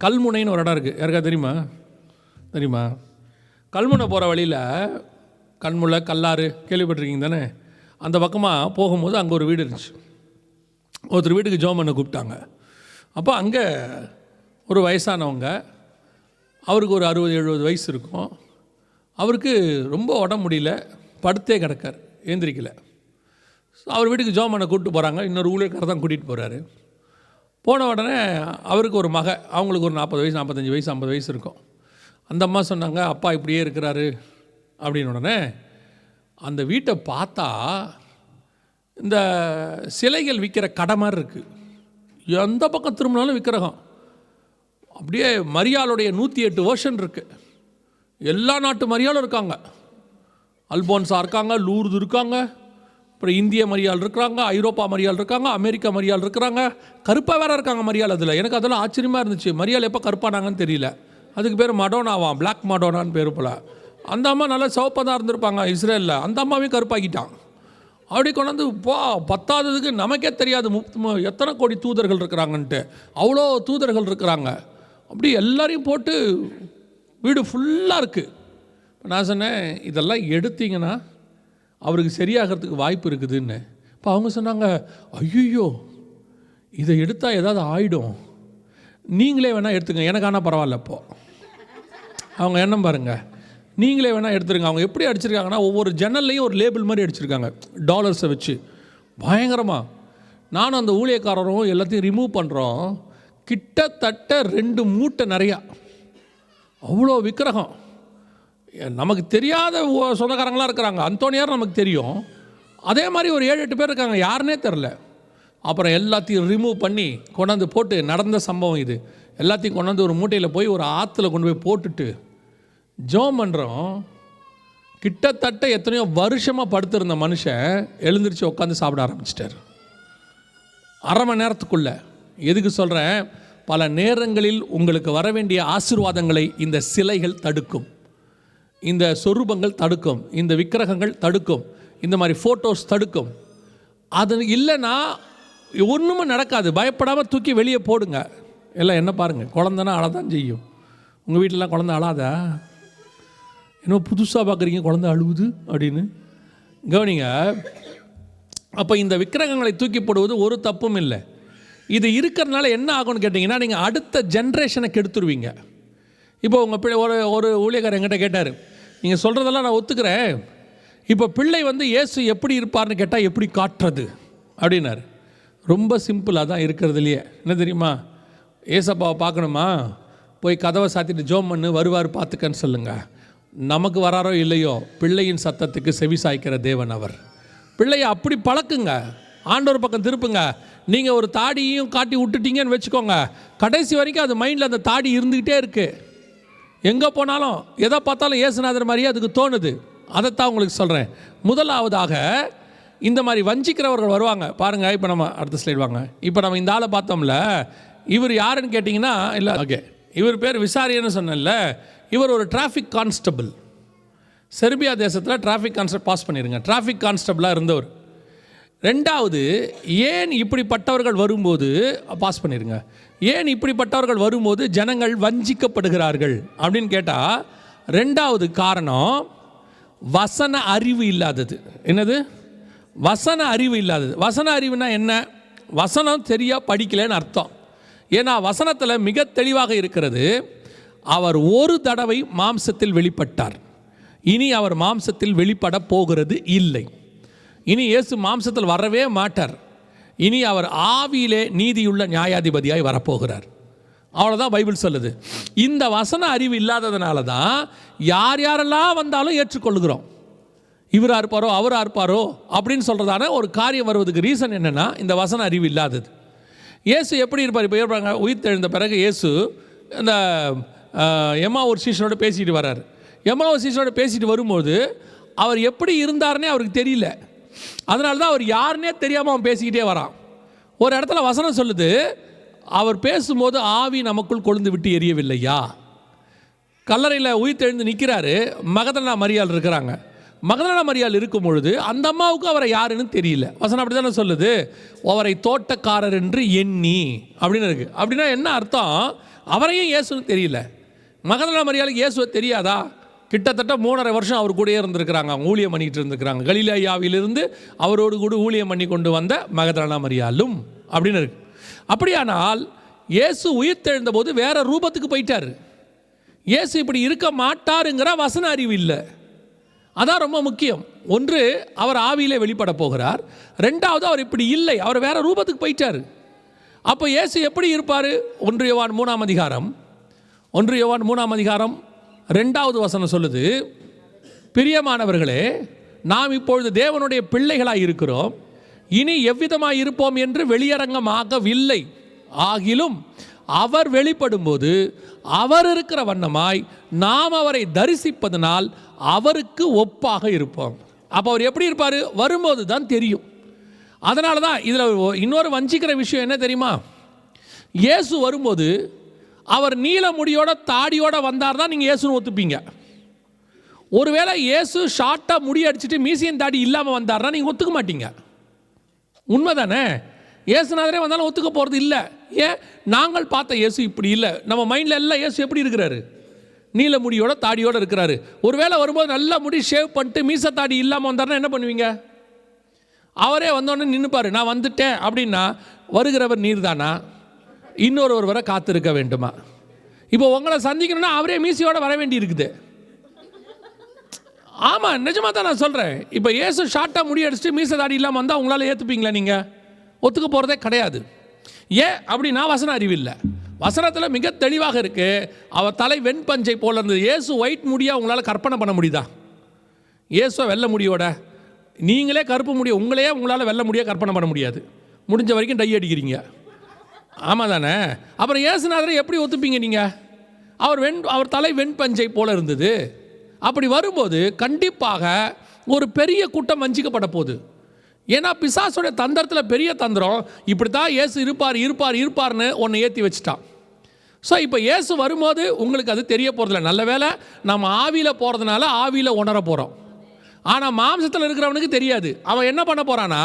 கல்முனைன்னு ஒரு இடம் இருக்குது, யாருக்கா தெரியுமா? கல்முனை போகிற வழியில் கல்முனை கல்லாறு கேள்விப்பட்டிருக்கீங்க தானே? அந்த பக்கமாக போகும்போது அங்கே ஒரு வீடு இருந்துச்சு. ஒருத்தர் வீட்டுக்கு ஜெபம் பண்ண கூப்பிட்டாங்க. அப்போ அங்கே ஒரு வயசானவங்க, அவருக்கு ஒரு 60-70 வயசு இருக்கும். அவருக்கு ரொம்ப உடம்பு முடியல, படுத்தே கிடக்கார், ஏந்திரிக்கலை. அவர் வீட்டுக்கு ஜெபம் பண்ண கூப்பிட்டு போகிறாங்க. இன்னொரு ஊழியக்காரர் தான் கூட்டிகிட்டு போகிறாரு. போன உடனே அவருக்கு ஒரு அவங்களுக்கு ஒரு 40 வயசு 45 வயசு 50 வயசு இருக்கும். அந்த அம்மா சொன்னாங்க, அப்பா இப்படியே இருக்கிறாரு அப்படின்னு. உடனே அந்த வீட்டை பார்த்தா இந்த சிலைகள் விற்கிற கடை மாதிரி இருக்குது. எந்த பக்கம் திரும்பினாலும் விக்கிரகம். அப்படியே மரியாளுடைய 108 வெர்ஷன் இருக்குது. எல்லா நாட்டு மரியாளும் இருக்காங்க. அல்போன்ஸா இருக்காங்க, லூர்து இருக்காங்க, அப்புறம் இந்திய மரியாள் இருக்கிறாங்க, ஐரோப்பா மரியாள் இருக்காங்க, அமெரிக்கா மரியாள் இருக்கிறாங்க, கருப்பாக வேறு இருக்காங்க மரியாள். அதில் எனக்கு அதெல்லாம் ஆச்சரியமாக இருந்துச்சு. மரியாள் எப்போ கருப்பானாங்கன்னு தெரியல. அதுக்கு பேர் மடோனாவாம், பிளாக் மடோனான்னு பேர் போல். அந்த அம்மா நல்லா சிவப்பாக தான் இருந்திருப்பாங்க இஸ்ரேலில், அந்த அம்மாவையும் கருப்பாக்கிட்டான். அப்படி கொண்டாந்து பத்தாததுக்கு நமக்கே தெரியாது எத்தனை கோடி தூதர்கள் இருக்கிறாங்கன்ட்டு. அவ்வளோ தூதர்கள் இருக்கிறாங்க. அப்படி எல்லாரையும் போட்டு வீடு ஃபுல்லாக இருக்குது. நான் சொன்னேன், இதெல்லாம் எடுத்தீங்கன்னா அவருக்கு சரியாகிறதுக்கு வாய்ப்பு இருக்குதுன்னு. இப்போ அவங்க சொன்னாங்க, ஐயோ இதை எடுத்தால் ஏதாவது ஆகிடும், நீங்களே வேணால் எடுத்துங்க, எனக்கு ஆனால் பரவாயில்ல. இப்போது அவங்க எண்ணம் பாருங்கள், நீங்களே வேணால் எடுத்துருங்க. அவங்க எப்படி அடிச்சிருக்காங்கன்னா, ஒவ்வொரு ஜன்னல்லையும் ஒரு லேபிள் மாதிரி அடிச்சிருக்காங்க டாலர்ஸை வச்சு, பயங்கரமாக. நானும் அந்த ஊழியக்காரரும் எல்லாத்தையும் ரிமூவ் பண்ணுறோம். கிட்டத்தட்ட 2 மூட்டை நிறையா, அவ்வளோ விக்கிரகம். நமக்கு தெரியாத சொந்தக்காரங்களாம் இருக்கிறாங்க. அந்தோனியார் நமக்கு தெரியும், அதே மாதிரி ஒரு 7-8 பேர் இருக்காங்க, யாருன்னே தெரில. அப்புறம் எல்லாத்தையும் ரிமூவ் பண்ணி கொண்டாந்து போட்டு, நடந்த சம்பவம் இது. எல்லாத்தையும் கொண்டாந்து ஒரு மூட்டையில் போய் ஒரு ஆற்றுல கொண்டு போய் போட்டுட்டு ஜெபம் பண்ணுறோம். கிட்டத்தட்ட எத்தனையோ வருஷமாக படுத்திருந்த மனுஷன் எழுந்திரிச்சு உட்காந்து சாப்பிட ஆரம்பிச்சிட்டார் அரை மணி நேரத்துக்குள்ளே. எதுக்கு சொல்கிறேன், பல நேரங்களில் உங்களுக்கு வர வேண்டிய ஆசீர்வாதங்களை இந்த சிலைகள் தடுக்கும், இந்த சொரூபங்கள் தடுக்கும், இந்த விக்கிரகங்கள் தடுக்கும், இந்த மாதிரி ஃபோட்டோஸ் தடுக்கும். அது இல்லைன்னா ஒன்றுமே நடக்காது. பயப்படாமல் தூக்கி வெளியே போடுங்க. எல்லாம் என்ன பாருங்கள், குழந்தைன்னா அழதான் செய்யும். உங்கள் வீட்டிலலாம் குழந்தை அழாதா? இன்னும் புதுசாக பார்க்குறீங்க குழந்தை அழுவுது அப்படின்னு கவனிங்க. அப்போ இந்த விக்கிரகங்களை தூக்கி போடுவது ஒரு தப்பும் இல்லை. இது இருக்கிறதுனால என்ன ஆகும்னு கேட்டிங்கன்னா, நீங்கள் அடுத்த ஜென்ரேஷனை கெடுத்துருவீங்க. இப்போ உங்கள் பிள்ளை ஒரு ஊழியக்காரர் என்கிட்ட கேட்டார், நீங்கள் சொல்கிறதெல்லாம் நான் ஒத்துக்கிறேன், இப்போ பிள்ளை இயேசு எப்படி இருப்பார்னு கேட்டால் எப்படி காட்டுறது அப்படின்னாரு. ரொம்ப சிம்பிளாக தான் இருக்கிறதுலையே. என்ன தெரியுமா, ஏசப்பாவை பார்க்கணுமா, போய் கதவை சாத்திட்டு ஜோம் பண்ணு, வருவார் பார்த்துக்கன்னு சொல்லுங்கள். நமக்கு வராரோ இல்லையோ, பிள்ளையின் சத்தத்துக்கு செவி சாய்க்கிற தேவன் அவர். பிள்ளையை அப்படி பழக்குங்க, ஆண்டவர் பக்கம் திருப்புங்க. நீங்கள் ஒரு தாடியையும் காட்டி விட்டுட்டீங்கன்னு வச்சுக்கோங்க, கடைசி வரைக்கும் அது மைண்டில் அந்த தாடி இருந்துக்கிட்டே இருக்குது. எங்கே போனாலும் எதை பார்த்தாலும் இயேசுநாதர் மாதிரியே அதுக்கு தோணுது. அதைத்தான் உங்களுக்கு சொல்கிறேன். முதலாவதாக இந்த மாதிரி வஞ்சிக்கிறவர்கள் வருவாங்க பாருங்கள். இப்போ நம்ம அடுத்த ஸ்லைட் வாங்க. இப்போ நம்ம இந்த ஆளை பார்த்தோம்ல, இவர் யாருன்னு கேட்டிங்கன்னா, இல்லை ஓகே, இவர் பேர் விசாரியன்னு சொன்னேன்ல, இவர் ஒரு டிராஃபிக் கான்ஸ்டபிள். செர்பியா தேசத்தில் டிராஃபிக் கான்ஸ்டபிள் பாஸ் பண்ணிடுங்க, டிராஃபிக் கான்ஸ்டபிளாக இருந்தவர். ரெண்டாவது, ஏன் இப்படிப்பட்டவர்கள் வரும்போது பாஸ் பண்ணிடுங்க, ஏன் இப்படிப்பட்டவர்கள் வரும்போது ஜனங்கள் வஞ்சிக்கப்படுகிறார்கள் அப்படின்னு கேட்டால், ரெண்டாவது காரணம் வசன அறிவு இல்லாதது. என்னது? வசன அறிவு இல்லாதது. வசன அறிவுனா என்ன? வசனம் சரியாக படிக்கலைன்னு அர்த்தம். ஏன்னா வசனத்தில் மிக தெளிவாக இருக்கிறது, அவர் ஒரு தடவை மாம்சத்தில் வெளிப்பட்டார், இனி அவர் மாம்சத்தில் வெளிப்பட போகிறது இல்லை. இனி இயேசு மாம்சத்தில் வரவே மாட்டார், இனி அவர் ஆவியிலே நீதியுள்ள நியாயாதிபதியாய் வரப்போகிறார். அவ்வளோதான் பைபிள் சொல்லுது. இந்த வசன அறிவு இல்லாததுனால தான் யார் யாரெல்லாம் வந்தாலும் ஏற்றுக்கொள்ளுகிறோம். இவராக இருப்பாரோ அவராக இருப்பாரோ அப்படின்னு சொல்கிறதான ஒரு காரியம் வருவதுக்கு ரீசன் என்னென்னா, இந்த வசன அறிவு இல்லாதது. இயேசு எப்படி இருப்பார்? இப்போ இருப்பாங்க, உயிர் தெழுந்த பிறகு இயேசு இந்த எம்மாவூர் சீஷனோட பேசிட்டு வர்றார். எம்மாவூர் சீஷனோட பேசிட்டு வரும்போது அவர் எப்படி இருந்தார்னே அவருக்கு தெரியல. அதனால தான் அவர் யாருன்னே தெரியாமல் அவன் பேசிக்கிட்டே வரான். ஒரு இடத்துல வசனம் சொல்லுது, அவர் பேசும்போது ஆவி நமக்குள் கொழுந்து விட்டு எரியவில்லையா. கல்லறையில் உயிர் தெழுந்து நிற்கிறாரு, மகதலேனா மரியாள் இருக்கிறாங்க. மகதலேனா மரியாள் இருக்கும் பொழுது அந்த அம்மாவுக்கு அவரை யாருன்னு தெரியல. வசனம் அப்படி தானே சொல்லுது, அவரை தோட்டக்காரர் என்று எண்ணி அப்படின்னு இருக்குது. அப்படின்னா என்ன அர்த்தம்? அவரையும் இயேசுன்னு தெரியல. மகதலேனா மரியாளுக்கு இயேசுவை தெரியாதா? கிட்டத்தட்ட 3.5 வருஷம் அவர் கூடயே இருந்திருக்கிறாங்க, அவங்க ஊழியம் பண்ணிகிட்டு இருந்திருக்கிறாங்க. கலிலேயாவிலிருந்து அவரோடு கூட ஊழியம் பண்ணி கொண்டு வந்த மகதலேனா மரியாளும் அப்படின்னு இருக்குது. அப்படியானால் இயேசு உயிர் தெழுந்த போது வேற ரூபத்துக்கு போயிட்டார். இயேசு இப்படி இருக்க மாட்டாருங்கிற வசன அறிவு இல்லை. அதான் ரொம்ப முக்கியம். ஒன்று, அவர் ஆவியிலே வெளிப்பட போகிறார். ரெண்டாவது, அவர் இப்படி இல்லை, அவர் வேற ரூபத்துக்கு போயிட்டார். அப்போ இயேசு எப்படி இருப்பார்? 1 யோவான் 3ஆம் அதிகாரம் 2வது வசனம் சொல்லுது, பிரியமானவர்களே, நாம் இப்பொழுது தேவனுடைய பிள்ளைகளாய் இருக்கிறோம், இனி எவ்விதமாய் இருப்போம் என்று வெளியரங்கமாகவில்லை, ஆகிலும் அவர் வெளிப்படும்போது அவர் இருக்கிற வண்ணமாய் நாம் அவரை தரிசிப்பதனால் அவருக்கு ஒப்பாக இருப்போம். அப்போ அவர் எப்படி இருப்பார்? வரும்போது தான் தெரியும். அதனால தான் இதில் இன்னொரு வஞ்சிக்கிற விஷயம் என்ன தெரியுமா? இயேசு வரும்போது அவர் நீல முடியோட தாடியோட வந்தார் தான் நீங்கள் இயேசுன்னு ஒத்துப்பீங்க. ஒருவேளை இயேசு ஷார்ட்டாக முடி அடிச்சுட்டு மீசியன் தாடி இல்லாமல் வந்தார்னா நீங்கள் ஒத்துக்க மாட்டீங்க. உண்மை தானே? இயேசுநாதரே வந்தாலும் ஒத்துக்க போகிறது இல்லை. ஏன்? நாங்கள் பார்த்த இயேசு இப்படி இல்லை. நம்ம மைண்டில் எல்லாம் இயேசு எப்படி இருக்கிறாரு? நீல முடியோட தாடியோடு இருக்கிறாரு. ஒருவேளை வரும்போது நல்லா முடி ஷேவ் பண்ணிட்டு மீச தாடி இல்லாமல் வந்தார்னா என்ன பண்ணுவீங்க? அவரே வந்தோடனே நின்றுப்பார், நான் வந்துட்டேன் அப்படின்னா வருகிறவர் நீர் தானா, இன்னொருவரை காத்திருக்க வேண்டுமா? இப்போ உங்களை சந்திக்கணும்னா அவரே மீசையோடு வர வேண்டி இருக்குது. ஆமாம், நிஜமாக தான் நான் சொல்கிறேன். இப்போ இயேசு ஷார்ட்டாக முடி அடிச்சுட்டு மீச தாடி இல்லாமல் வந்தால் உங்களால் ஏற்றுப்பீங்களா? நீங்கள் ஒத்துக்க போகிறதே கிடையாது. ஏன் அப்படின்னா வசன அறிவில்லை. வசனத்தில் மிக தெளிவாக இருக்குது, அவர் தலை வெண்பஞ்சை போல இருந்தது. இயேசு ஒயிட் முடியாக உங்களால் கற்பனை பண்ண முடியுதா? இயேசுவை வெள்ளை முடியோட, நீங்களே கருப்பு முடிய உங்களையே உங்களால் வெள்ளை முடியாக கற்பனை பண்ண முடியாது. முடிஞ்ச வரைக்கும் டை அடிக்கிறீங்க. ஆமாம் தானே? அப்புறம் இயேசுநாதரை எப்படி ஒத்துப்பீங்க நீங்கள்? அவர் தலை வெண்பஞ்சை போல இருந்தது. அப்படி வரும்போது கண்டிப்பாக ஒரு பெரிய கூட்டம் வஞ்சிக்கப்பட போகுது. ஏன்னா பிசாசுடைய தந்திரத்தில் பெரிய தந்திரம் இப்படி தான் இயேசு இருப்பார்னு ஒன்று ஏற்றி வச்சுட்டான். ஸோ இப்போ இயேசு வரும்போது உங்களுக்கு அது தெரிய போகிறதில்ல. நல்ல வேளை நம்ம ஆவியில் போகிறதுனால ஆவியில் உணர போகிறோம். ஆனால் மாம்சத்தில் இருக்கிறவனுக்கு தெரியாது. அவன் என்ன பண்ண போகிறான்னா,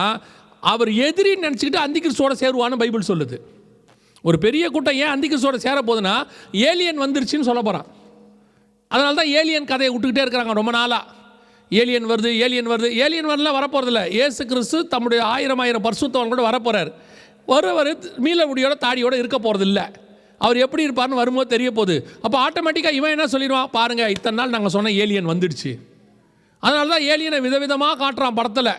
அவர் எதிரின்னு நினச்சிக்கிட்டு அந்திகிறிஸ்துவோட சேருவான்னு பைபிள் சொல்லுது. ஒரு பெரிய கூட்டம் ஏன் அந்திகிறிஸ்துவோட சேர போகுதுன்னா, ஏலியன் வந்துருச்சுன்னு சொல்ல போகிறான். அதனால தான் ஏலியன் கதையை விட்டுக்கிட்டே இருக்கிறாங்க ரொம்ப நாளாக. ஏலியன் வருது. ஏலியன் வரலாம் வரப்போகிறதில்ல. இயேசு கிறிஸ்து தம்முடைய 1000 பரிசுத்தவான் கூட வரப்போகிறார். வருவர் மீள முடியோட தாடியோடு இருக்க போகிறது இல்லை. அவர் எப்படி இருப்பார்னு வரும்போது தெரிய போகுது. அப்போ ஆட்டோமேட்டிக்காக இவன் என்ன சொல்லிடுவான், பாருங்கள் இத்தனை நாள் நாங்கள் சொன்ன ஏலியன் வந்துடுச்சு. அதனால தான் ஏலியனை விதவிதமாக காட்டுறான் படத்தில்.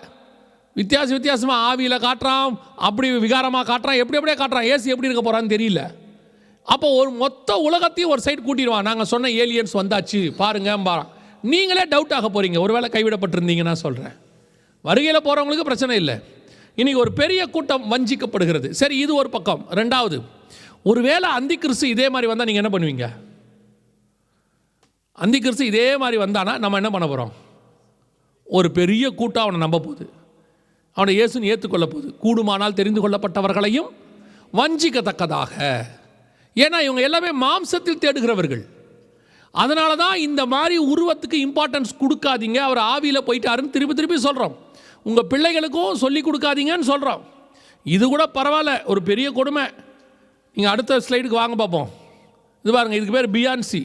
வித்தியாசமாக ஆவியில் காட்டுறான், அப்படி விகாரமாக காட்டுறான், எப்படியே காட்டுறான். ஏசு எப்படி இருக்க போகிறான்னு தெரியல. அப்போ ஒரு மொத்த உலகத்தையும் ஒரு சைடு கூட்டிடுவான். நாங்கள் சொன்ன ஏலியன்ஸ் வந்தாச்சு பாருங்க. நீங்களே டவுட் ஆக போகிறீங்க ஒருவேளை கைவிடப்பட்டிருந்தீங்கன்னா. சொல்கிறேன், வருகையில் போகிறவங்களுக்கு பிரச்சனை இல்லை. இன்றைக்கி ஒரு பெரிய கூட்டம் வஞ்சிக்கப்படுகிறது. சரி, இது ஒரு பக்கம். ரெண்டாவது, ஒருவேளை அந்திகிறிஸ்து இதே மாதிரி வந்தால் நீங்கள் என்ன பண்ணுவீங்க? அந்திகிறிஸ்து இதே மாதிரி வந்தானா நம்ம என்ன பண்ண போகிறோம்? ஒரு பெரிய கூட்டம் அவனை நம்ப போகுது, அவனை இயேசுன்னு ஏற்றுக்கொள்ள போகுது. கூடுமானால் தெரிந்து கொள்ளப்பட்டவர்களையும் வஞ்சிக்கத்தக்கதாக. ஏன்னா இவங்க எல்லாமே மாம்சத்தில் தேடுகிறவர்கள். அதனால தான் இந்த மாதிரி உருவத்துக்கு இம்பார்ட்டன்ஸ் கொடுக்காதீங்க, அவர் ஆவியில் போயிட்டாருன்னு திருப்பி சொல்கிறோம். உங்கள் பிள்ளைகளுக்கும் சொல்லி கொடுக்காதீங்கன்னு சொல்கிறோம். இது கூட பரவாயில்ல, ஒரு பெரிய கொடுமை. நீங்கள் அடுத்த ஸ்லைடுக்கு வாங்க பார்ப்போம். இது பாருங்கள், இதுக்கு பேர் பியான்சி.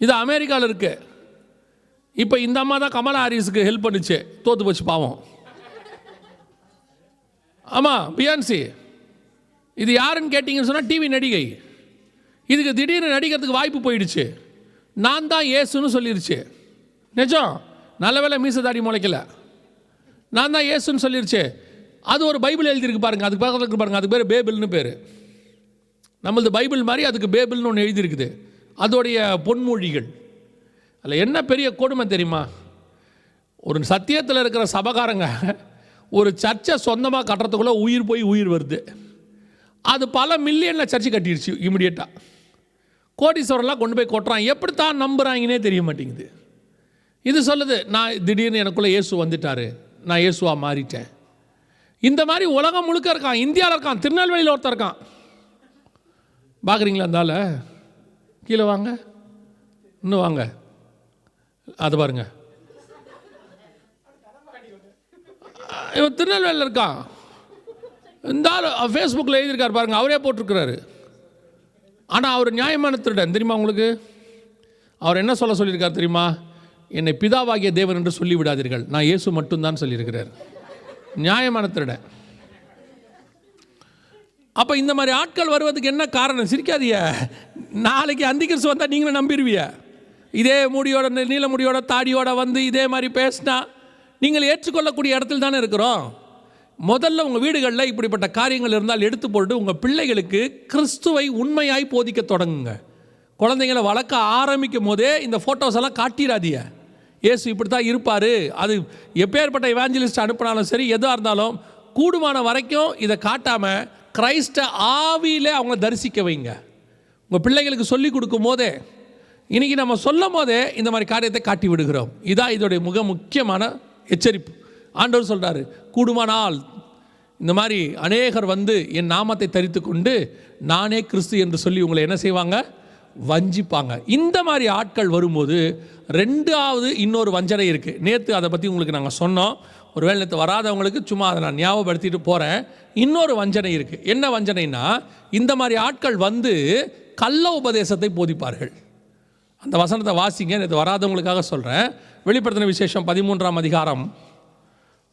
இது அமெரிக்காவில் இருக்குது. இப்போ இந்த அம்மா தான் கமலா ஹாரிஸுக்கு ஹெல்ப் பண்ணிச்சு, தோற்று போச்சு பாவம். ஆமாம், பியான்சி. இது யாருன்னு கேட்டிங்கன்னு சொன்னால் டிவி நடிகை. இதுக்கு திடீர்னு நடிக்கிறதுக்கு வாய்ப்பு போயிடுச்சு. நான் தான் இயேசுன்னு சொல்லிருச்சு. நிஜம், நல்ல வேளை மீசதாடி முளைக்கல. நான் தான் இயேசுன்னு சொல்லிருச்சு. அது ஒரு பைபிள் எழுதியிருக்கு பாருங்கள், அதுக்கு பக்கத்தில் இருக்கு பாருங்கள், அதுக்கு பேர் பேபிள்னு பேர். நம்மளது பைபிள் மாதிரி அதுக்கு பேபிள்னு ஒன்று எழுதியிருக்குது. அதோடைய பொன்மொழிகள். அதில் என்ன பெரிய கொடுமை தெரியுமா? ஒரு சத்தியத்தில் இருக்கிற சபகாரங்க ஒரு சர்ச்சை சொந்தமாக கட்டுறதுக்குள்ளே உயிர் போய் உயிர் வருது. அது பல மில்லியனில் சர்ச்சை கட்டிடுச்சு இமிடியேட்டாக. கோடீஸ்வரெல்லாம் கொண்டு போய் கொட்டுறான். எப்படி தான் நம்புகிறாங்கன்னே தெரிய மாட்டேங்குது. இது சொல்லுது, நான் திடீர்னு எனக்குள்ளே இயேசு வந்துட்டார், நான் இயேசுவாக மாறிட்டேன். இந்த மாதிரி உலகம் முழுக்க இருக்கான். இந்தியாவில் இருக்கான், திருநெல்வேலியில் ஒருத்தர் இருக்கான். பார்க்குறீங்களா? இருந்தால கீழே வாங்க, இன்னும் வாங்க, அது பாருங்க. இவன் திருநெல்வேலியில் இருக்கான். இந்த ஆள் ஃபேஸ்புக்கில் எழுதியிருக்கார் பாருங்கள், அவரே போட்டிருக்கிறாரு. ஆனால் அவர் நியாயமான திருடன் தெரியுமா உங்களுக்கு? அவர் என்ன சொல்லியிருக்கார் தெரியுமா? என்னை பிதாவாகிய தேவன் என்று சொல்லிவிடாதீர்கள், நான் இயேசு மட்டும்தான் சொல்லியிருக்கிறார். நியாயமான திருடன். அப்போ இந்த மாதிரி ஆட்கள் வருவதுக்கு என்ன காரணம்? சிரிக்காதீங்க. நாளைக்கு அந்திகிறிஸ்து வந்தால் நீங்களும் நம்பிடுவிய. இதே முடியோட, நீல முடியோட தாடியோட வந்து இதே மாதிரி பேசினா நீங்கள் ஏற்றுக்கொள்ளக்கூடிய இடத்துல தானே இருக்கிறோம். முதல்ல உங்கள் வீடுகளில் இப்படிப்பட்ட காரியங்கள் இருந்தால் எடுத்து போட்டு உங்கள் பிள்ளைகளுக்கு கிறிஸ்துவை உண்மையாய் போதிக்க தொடங்குங்க. குழந்தைங்களை வளர்க்க ஆரம்பிக்கும் போதே இந்த ஃபோட்டோஸ் எல்லாம் காட்டிடாதீங்க. இயேசு இப்படி தான் இருப்பார். அது எப்பேற்பட்ட எவாஞ்சலிஸ்ட் அனுப்பினாலும் சரி, எதாக இருந்தாலும் கூடுமான வரைக்கும் இதை காட்டாமல் கிரைஸ்ட ஆவியில் அவங்க தரிசிக்க வைங்க. உங்கள் பிள்ளைகளுக்கு சொல்லி கொடுக்கும் போதே, இன்றைக்கி நம்ம சொல்லும் போதே இந்த மாதிரி காரியத்தை காட்டி விடுகிறோம். இதான் இதோடைய மிக முக்கியமான எச்சரிப்பு. ஆண்டவர் சொல்கிறாரு, கூடுமானால் இந்த மாதிரி அநேகர் வந்து என் நாமத்தை தரித்து கொண்டு நானே கிறிஸ்து என்று சொல்லி உங்களை என்ன செய்வாங்க? வஞ்சிப்பாங்க. இந்த மாதிரி ஆட்கள் வரும்போது ரெண்டாவது இன்னொரு வஞ்சனை இருக்குது. நேற்று அதை பற்றி உங்களுக்கு நாங்கள் சொன்னோம். ஒருவேளை நேற்று வராதவங்களுக்கு சும்மா அதை நான் ஞாபகப்படுத்திட்டு போகிறேன். இன்னொரு வஞ்சனை இருக்குது. என்ன வஞ்சனைனா, இந்த மாதிரி ஆட்கள் வந்து கள்ள உபதேசத்தை போதிப்பார்கள். அந்த வசனத்தை வாசிங்க, நேற்று வராதவங்களுக்காக சொல்கிறேன். வெளிப்படுத்தின விசேஷம் 13ஆம் அதிகாரம்,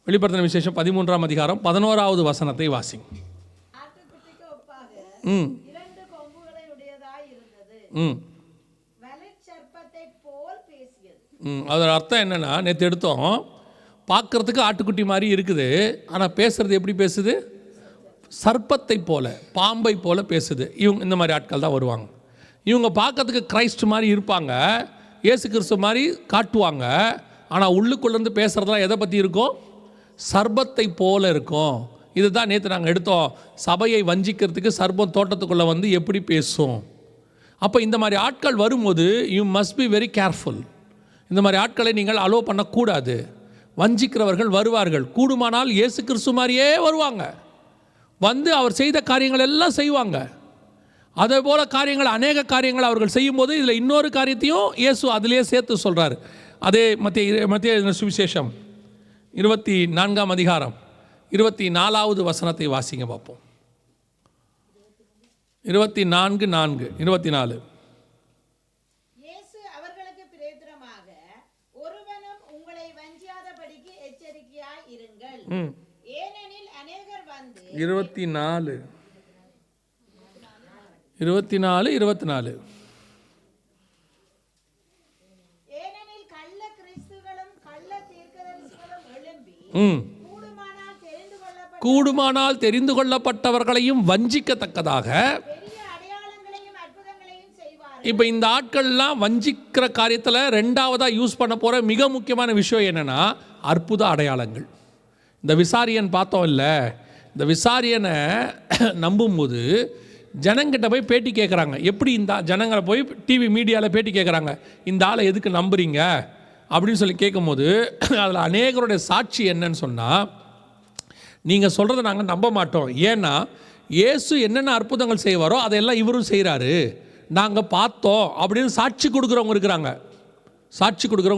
வெளிப்படுத்தின விசேஷம் 13ஆம் அதிகாரம் 11வது வசனத்தை வாசிங்க. ஆட்டுக்குட்டிக்கு ஒப்பாக ம் 2 கொம்புகளை உடையதாய் இருந்தது. வலுச்சர்ப்பத்தை போல் பேசியது. அதோட அர்த்தம் என்னென்னா, நேற்று எடுத்தோம், பார்க்குறதுக்கு ஆட்டுக்குட்டி மாதிரி இருக்குது, ஆனால் பேசுகிறது எப்படி பேசுது? சர்ப்பத்தை போல, பாம்பை போல பேசுது. இவங்க இந்த மாதிரி ஆட்கள் தான் வருவாங்க. இவங்க பார்க்கறதுக்கு கிரைஸ்ட் மாதிரி இருப்பாங்க, இயேசு கிறிஸ்து மாதிரி காட்டுவாங்க. ஆனால் உள்ளுக்குள்ளேருந்து பேசுகிறதுலாம் எதை பற்றி இருக்கும்? சர்ப்பத்தை போல இருக்கும். இதுதான் நேற்று நாங்கள் எடுத்தோம். சபையை வஞ்சிக்கிறதுக்கு சர்ப்பம் தோட்டத்துக்குள்ளே வந்து எப்படி பேசும். அப்போ இந்த மாதிரி ஆட்கள் வரும்போது you must be very careful. இந்த மாதிரி ஆட்களை நீங்கள் அலோவ் பண்ணக்கூடாது. வஞ்சிக்கிறவர்கள் வருவார்கள். கூடுமானால் இயேசு கிறிஸ்து மாதிரியே வருவாங்க, வந்து அவர் செய்த காரியங்கள் எல்லாம் செய்வாங்க. அதே போல் காரியங்கள், அநேக காரியங்கள் அவர்கள் செய்யும்போது இதில் இன்னொரு காரியத்தையும் இயேசு அதிலேயே சேர்த்து சொல்கிறார். அதே மத்திய சுவிசேஷம் 24ஆம் அதிகாரம் 24வது வசனத்தை வாசிங்க பார்ப்போம். 24:4 இயேசு அவர்களுக்கு பிரேத்திரமாக, ஒருவனும் உங்களை வஞ்சியாதபடிக்கு எச்சரிக்கையாய் இருங்கள். ஏனெனில் அநேகர் வந்து 24 ஏனெனில் கள்ள கிறிஸ்துகளும் கள்ள தீர்க்கதரிசிகளும் எழும்பி கூடுமானால் தெரிந்து கொள்ளப்பட்டவர்களையும் வஞ்சிக்கத்தக்கதாக பெரிய அடையாளங்களையும் அற்புதங்களையும் செய்வார்கள். இப்போ இந்த ஆட்கள்லாம் வஞ்சிக்கிற காரியத்தில் ரெண்டாவதாக யூஸ் பண்ண போகிற மிக முக்கியமான விஷயம் என்னென்னா, அற்புத அடையாளங்கள். இந்த விசாரியன் பார்த்தோம் இல்லை, இந்த விசாரியனை நம்பும்போது ஜனங்கிட்ட போய் பேட்டி கேட்குறாங்க. எப்படி இந்த ஜனங்களை போய் டிவி மீடியாவில் பேட்டி கேட்குறாங்க, இந்த ஆளை எதுக்கு நம்புறீங்க அப்படின்னு சொல்லி கேட்கும்போது அதில் அநேகருடைய சாட்சி என்னன்னு சொன்னால், நீங்கள் சொல்கிறத நாங்கள் நம்ப மாட்டோம், ஏன்னா இயேசு என்னென்ன அற்புதங்கள் செய்வாரோ அதையெல்லாம் இவரும் செய்கிறாரு, நாங்கள் பார்த்தோம் அப்படின்னு சாட்சி கொடுக்குறவங்க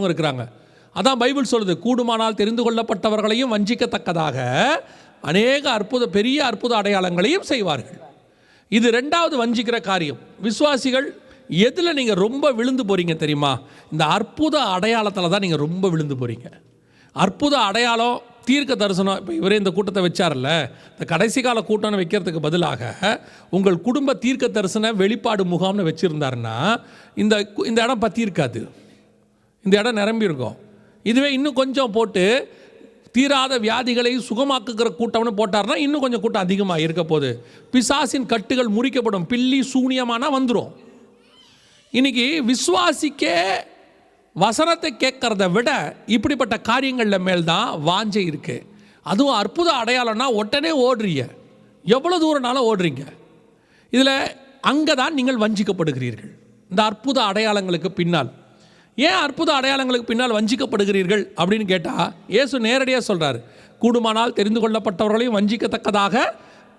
இருக்கிறாங்க. அதான் பைபிள் சொல்லுது, கூடுமானால் தெரிந்து கொள்ளப்பட்டவர்களையும் வஞ்சிக்கத்தக்கதாக அநேக பெரிய அற்புத அடையாளங்களையும் செய்வார்கள். இது ரெண்டாவது வஞ்சிக்கிற காரியம். விசுவாசிகள் எதில் நீங்கள் ரொம்ப விழுந்து போகிறீங்க தெரியுமா? இந்த அற்புத அடையாளத்தில் தான் நீங்கள் ரொம்ப விழுந்து போகிறீங்க. அற்புத அடையாளம், தீர்க்க தரிசனம். இப்போ இவரே இந்த கூட்டத்தை வச்சார்ல, இந்த கடைசி கால கூட்டம்னு வைக்கிறதுக்கு பதிலாக உங்கள் குடும்ப தீர்க்க தரிசன வெளிப்பாடு முகாம்னு வச்சுருந்தாருன்னா இந்த இடம் பற்றி இருக்காது, இந்த இடம் நிரம்பி இருக்கும். இதுவே இன்னும் கொஞ்சம் போட்டு தீராத வியாதிகளை சுகமாக்குகிற கூட்டம்னு போட்டார்னா இன்னும் கொஞ்சம் கூட்டம் அதிகமாக இருக்க போகுது. பிசாசின் கட்டுகள் முறிக்கப்படும், பில்லி சூனியமானா வந்துடும். இன்னைக்கு விசுவாசிக்கே வசனத்தை கேட்கறத விட இப்படிப்பட்ட காரியங்களில் மேல்தான் வாஞ்சை இருக்குது. அதுவும் அற்புத அடையாளம்னா உடனே ஓடுறீங்க, எவ்வளோ தூரம்னாலும் ஓடுறீங்க. இதில் அங்கே தான் நீங்கள் வஞ்சிக்கப்படுகிறீர்கள். இந்த அற்புத அடையாளங்களுக்கு பின்னால் ஏன் அற்புத அடையாளங்களுக்கு பின்னால் வஞ்சிக்கப்படுகிறீர்கள் அப்படின்னு கேட்டால், இயேசு நேரடியாக சொல்கிறார், கூடுமானால் தெரிந்து கொள்ளப்பட்டவர்களையும் வஞ்சிக்கத்தக்கதாக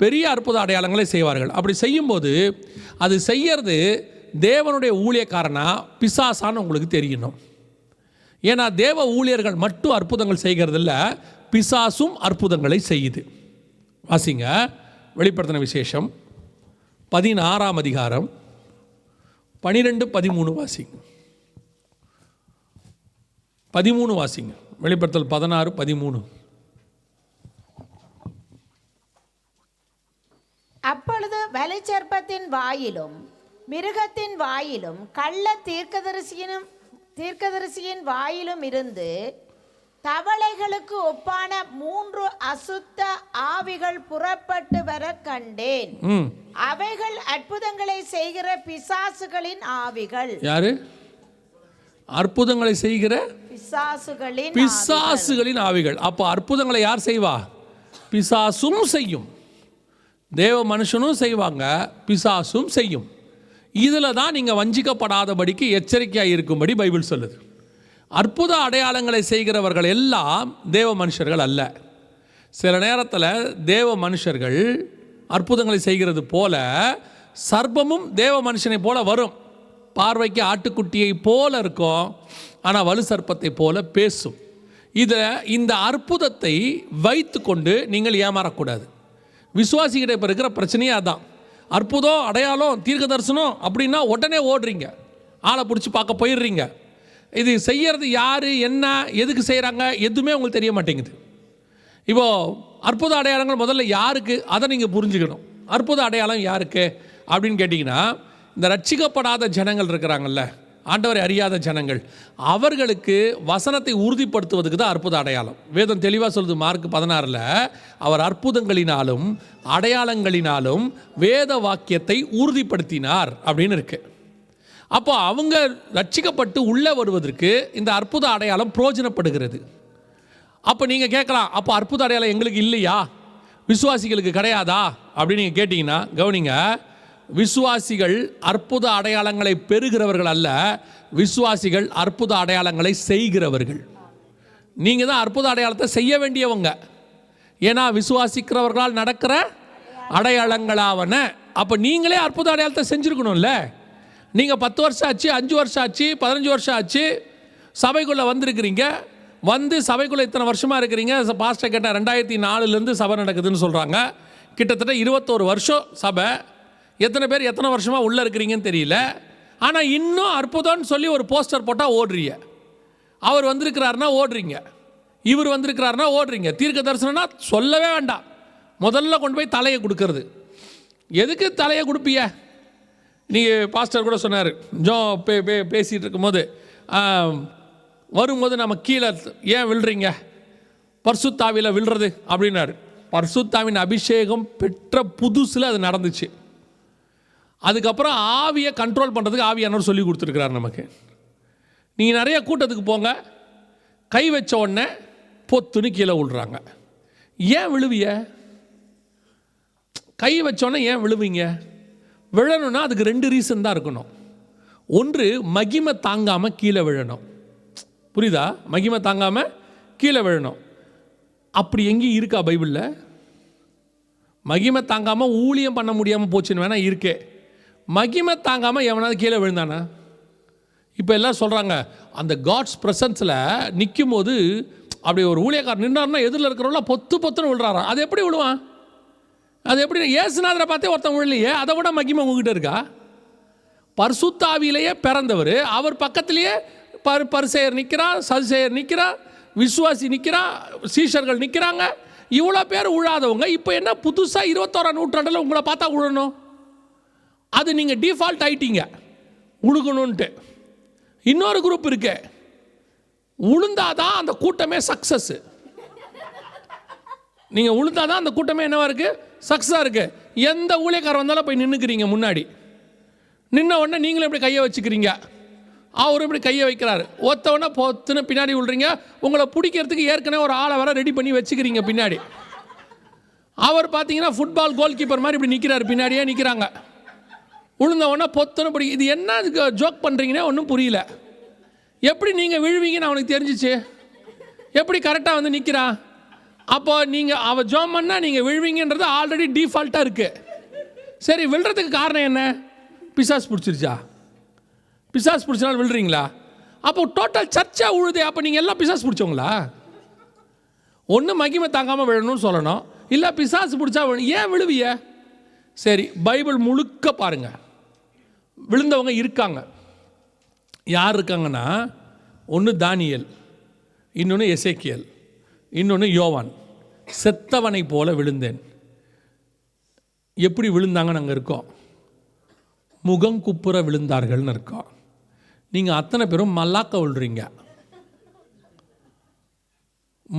பெரிய அற்புத அடையாளங்களை செய்வார்கள். அப்படி செய்யும்போது அது செய்யறது தேவனுடைய ஊழியக்காரனா பிசாசான்னு உங்களுக்கு தெரியணும். ஏன்னா தேவ ஊழியர்கள் மட்டும் அற்புதங்கள் செய்கிறதில்ல, பிசாசும் அற்புதங்களை செய்யுது. வாசிங்க வெளிப்படுத்தின விசேஷம் 16ஆம் அதிகாரம் 12-13 வாசிங்க. 13 வாசிங்க. வெளிப்படுத்தல் 16:13. அப்பொழுது வலுச்சர்ப்பத்தின் வாயிலும் மிருகத்தின் வாயிலும் கள்ள தீர்க்கதரிசியின் வாயிலும் இருந்து தவளைகளுக்கு ஒப்பான 3 அசுத்த ஆவிகள் புறப்பட்டு வர கண்டேன். அவைகள் அற்புதங்களை செய்கிற பிசாசுகளின் ஆவிகள். யாரு அற்புதங்களை செய்கிற? பிசாசுகளின் ஆவிகள். அப்போ அற்புதங்களை யார் செய்வா? பிசாசும் செய்யும். தேவ மனுஷனும் செய்வாங்க, பிசாசும் செய்யும். இதில் தான் நீங்கள் வஞ்சிக்கப்படாதபடிக்கு எச்சரிக்கையாக இருக்கும்படி பைபிள் சொல்லுது. அற்புத அடையாளங்களை செய்கிறவர்கள் எல்லாம் தேவ மனுஷர்கள் அல்ல. சில நேரத்தில் தேவ மனுஷர்கள் அற்புதங்களை செய்கிறது போல சர்ப்பமும் தேவ மனுஷனை போல வரும். பார்வைக்கு ஆட்டுக்குட்டியை போல இருக்கும், ஆனால் வலு சர்ப்பத்தை போல பேசும். இந்த அற்புதத்தை வைத்து கொண்டு நீங்கள் ஏமாறக்கூடாது. விசுவாசிகிட்ட இப்போ இருக்கிற பிரச்சனையே அதான். அற்புதம், அடையாளம், தீர்க்க தரிசனம் அப்படின்னா உடனே ஓடுறீங்க, ஆளை பிடிச்சி பார்க்க போயிடுறீங்க. இது செய்கிறது யார், என்ன, எதுக்கு செய்கிறாங்க எதுவுமே உங்களுக்கு தெரிய மாட்டேங்குது. இப்போது அற்புத அடையாளங்கள் முதல்ல யாருக்கு, அதை நீங்கள் புரிஞ்சுக்கணும். அற்புத அடையாளம் யாருக்கு அப்படின்னு கேட்டிங்கன்னா, இந்த ரட்சிக்கப்படாத ஜனங்கள் இருக்கிறாங்கல்ல, ஆண்டவரை அறியாத ஜனங்கள், அவர்களுக்கு வசனத்தை உறுதிப்படுத்துவதுக்கு தான் அற்புத அடையாளம். வேதம் தெளிவாக சொல்லுது. மார்க் 16 அவர் அற்புதங்களினாலும் அடையாளங்களினாலும் வேத வாக்கியத்தை உறுதிப்படுத்தினார் அப்படின்னு இருக்கு. அப்போ அவங்க ரட்சிக்கப்பட்டு உள்ளே வருவதற்கு இந்த அற்புத அடையாளம் பிரயோஜனப்படுகிறது. அப்போ நீங்கள் கேட்கலாம், அப்போ அற்புத அடையாளம் எங்களுக்கு இல்லையா, விசுவாசிகளுக்கு கிடையாதா அப்படின்னு நீங்கள் கேட்டிங்கன்னா, கவனிங்க, விசுவாசிகள் அற்புத அடையாளங்களை பெறுகிறவர்கள் அல்ல, விசுவாசிகள் அற்புத அடையாளங்களை செய்கிறவர்கள். நீங்கள் தான் அற்புத அடையாளத்தை செய்ய வேண்டியவங்க. ஏன்னா விசுவாசிக்கிறவர்களால் நடக்கிற அடையாளங்களாவன. அப்போ நீங்களே அற்புத அடையாளத்தை செஞ்சுருக்கணும்ல. நீங்கள் 10 வருஷம் ஆச்சு, 5 வருஷம் ஆச்சு, 15 வருஷம் ஆச்சு, சபைக்குள்ளே வந்திருக்கிறீங்க. வந்து சபைக்குள்ளே இத்தனை வருஷமாக இருக்கிறீங்க. பாஸ்டர் கேட்டால் 2004 சபை நடக்குதுன்னு சொல்கிறாங்க. கிட்டத்தட்ட 21 வருஷம் சபை. எத்தனை பேர் எத்தனை வருஷமாக உள்ளே இருக்கிறீங்கன்னு தெரியல. ஆனால் இன்னும் அற்புதம்னு சொல்லி ஒரு போஸ்டர் போட்டால் ஓடுறீங்க. அவர் வந்திருக்கிறாருன்னா ஓடுறீங்க, இவர் வந்திருக்கிறாருன்னா ஓடுறீங்க. தீர்க்க தரிசனம்னா சொல்லவே வேண்டாம், முதல்ல கொண்டு போய் தலையை கொடுக்கறது. எதுக்கு தலையை கொடுப்பீங்க? நீங்கள் பாஸ்டர் கூட சொன்னார், பேசிகிட்டு இருக்கும்போது, வரும்போது நம்ம கீழே ஏன் விழுறீங்க, பரிசுத்தாவியில் விழுறது அப்படின்னாரு. பரிசுத்தாவின் அபிஷேகம் பெற்ற புதுசில் அது நடந்துச்சு. அதுக்கப்புறம் ஆவியை கண்ட்ரோல் பண்ணுறதுக்கு ஆவியானவர் சொல்லி கொடுத்துருக்கிறார் நமக்கு. நீங்கள் நிறைய கூட்டத்துக்கு போங்க, கை வச்ச உடனே பொத்துன்னு கீழே விழுறாங்க. ஏன் விழுவிய? கை வச்சோடனே ஏன் விழுவீங்க? விழணும்னா அதுக்கு 2 ரீசன் தான் இருக்கணும். ஒன்று, மகிமை தாங்காமல் கீழே விழணும். புரியுதா? மகிமை தாங்காமல் கீழே விழணும். அப்படி எங்கேயும் இருக்கா பைபிளில்? மகிமை தாங்காமல் ஊழியம் பண்ண முடியாமல் போச்சுன்னு வேணா இருக்கே. மகிமை தாங்காமல் எவனாவது கீழே விழுந்தானா? இப்போ எல்லாம் சொல்கிறாங்க, அந்த காட்ஸ் ப்ரெசன்ஸில் நிற்கும் போது அப்படி ஒரு ஊழியக்காரர் நின்றாருன்னா எதிரில் இருக்கிறவங்களாம் பொத்துன்னு விழுறாரா. அது எப்படி விழுவான்? அது எப்படி? ஏசுநாதரை பார்த்தே ஒருத்தன் விழலையே, அதை விட மகிமை உங்ககிட்ட இருக்கா? பரிசுத்தாவியிலேயே பிறந்தவர், அவர் பக்கத்திலேயே பரிசேயர் நிற்கிறா, சதுசேயர் நிற்கிறா, விசுவாசி நிற்கிறா, சீஷர்கள் நிற்கிறாங்க. இவ்வளோ பேர் விழாதவங்க இப்போ என்ன புதுசாக 21ஆம் நூற்றாண்டில் உங்களை பார்த்தா விழணும்? அது நீங்கள் டிஃபால்ட் ஆகிட்டீங்க உழுகணுன்ட்டு. இன்னொரு குரூப் இருக்கு, உளுந்தாதான் அந்த கூட்டமே சக்ஸஸ். நீங்கள் உளுந்தாதான் அந்த கூட்டமே என்னவா இருக்கு? சக்ஸஸாக இருக்கு. எந்த ஊழியக்காரர் வந்தாலும் போய் நின்றுக்கிறீங்க முன்னாடி. நின்ன உடனே நீங்களும் இப்படி கையை வச்சுக்கிறீங்க, அவரும் இப்படி கையை வைக்கிறாரு. ஒத்தவொடனே பொத்துன்னு பின்னாடி விழுறீங்க. உங்களை பிடிக்கிறதுக்கு ஏற்கனவே ஒரு ஆளை வர ரெடி பண்ணி வச்சுக்கிறீங்க பின்னாடி. அவர் பார்த்தீங்கன்னா ஃபுட்பால் கோல் கீப்பர் மாதிரி இப்படி நிற்கிறாரு, பின்னாடியே நிற்கிறாங்க. விழுந்தவொடனே பொத்துன்னு பிடி. இது என்ன ஜோக் பண்ணுறீங்கன்னே ஒன்றும் புரியல. எப்படி நீங்கள் விழுவீங்கன்னு அவனுக்கு தெரிஞ்சிச்சு? எப்படி கரெக்டாக வந்து நிற்கிறான்? அப்போ நீங்கள் அவள் ஜோம் பண்ணால் நீங்கள் விழுவீங்கன்றது ஆல்ரெடி டிஃபால்ட்டாக இருக்குது. சரி, விழுறதுக்கு காரணம் என்ன? பிசாஸ் பிடிச்சிருச்சா? பிசாஸ் பிடிச்சனால விழுறீங்களா? அப்போ டோட்டல் சர்ச்சா உழுதே. அப்போ நீங்கள் எல்லாம் பிசாஸ் பிடிச்சவங்களா? ஒன்று மகிமை தாங்காமல் விழணும்னு சொல்லணும், இல்லை பிசாஸ் பிடிச்சா ஏன் விழுவிய? சரி, பைபிள் முழுக்க பாருங்கள், விழுந்தவங்க இருக்காங்க. யார் இருக்காங்கன்னா, ஒன்று தானியேல், இன்னொன்று எசேக்கியேல், இன்னொன்று யோவான். செத்தவனை போல விழுந்தேன். எப்படி விழுந்தாங்கன்னு அங்கே இருக்கோம்? முகங்குப்புற விழுந்தார்கள்னு இருக்கோம். நீங்கள் அத்தனை பேரும் மல்லாக்க விழுறீங்க.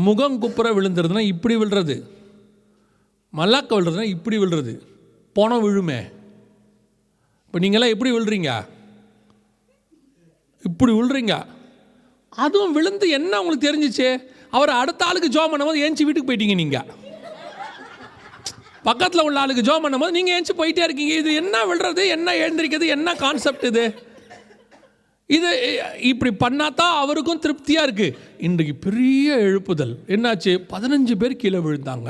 முகங்குப்புற விழுந்துறதுனா இப்படி விழுறது, மல்லாக்க விழுறதுனா இப்படி விழுறது. போன விழுமே. இப்போ நீங்களாம் எப்படி விழுறீங்க? இப்படி விழுறீங்க. அதுவும் விழுந்து என்ன உங்களுக்கு தெரிஞ்சிச்சு? அவர் அடுத்த ஆளுக்கு ஜோம் பண்ணும்போது ஏஞ்சி வீட்டுக்கு போயிட்டீங்க. நீங்கள் பக்கத்தில் உள்ள ஆளுக்கு ஜோம் பண்ணும்போது நீங்கள் ஏஞ்சி போயிட்டே இருக்கீங்க. இது என்ன விழுறது, என்ன எழுந்திரிக்கிறது, என்ன கான்செப்ட் இது? இது இப்படி பண்ணாதான் அவருக்கும் திருப்தியாக இருக்குது. இன்றைக்கு பெரிய எழுப்புதல் என்னாச்சு, 15 பேர் கீழே விழுந்தாங்க.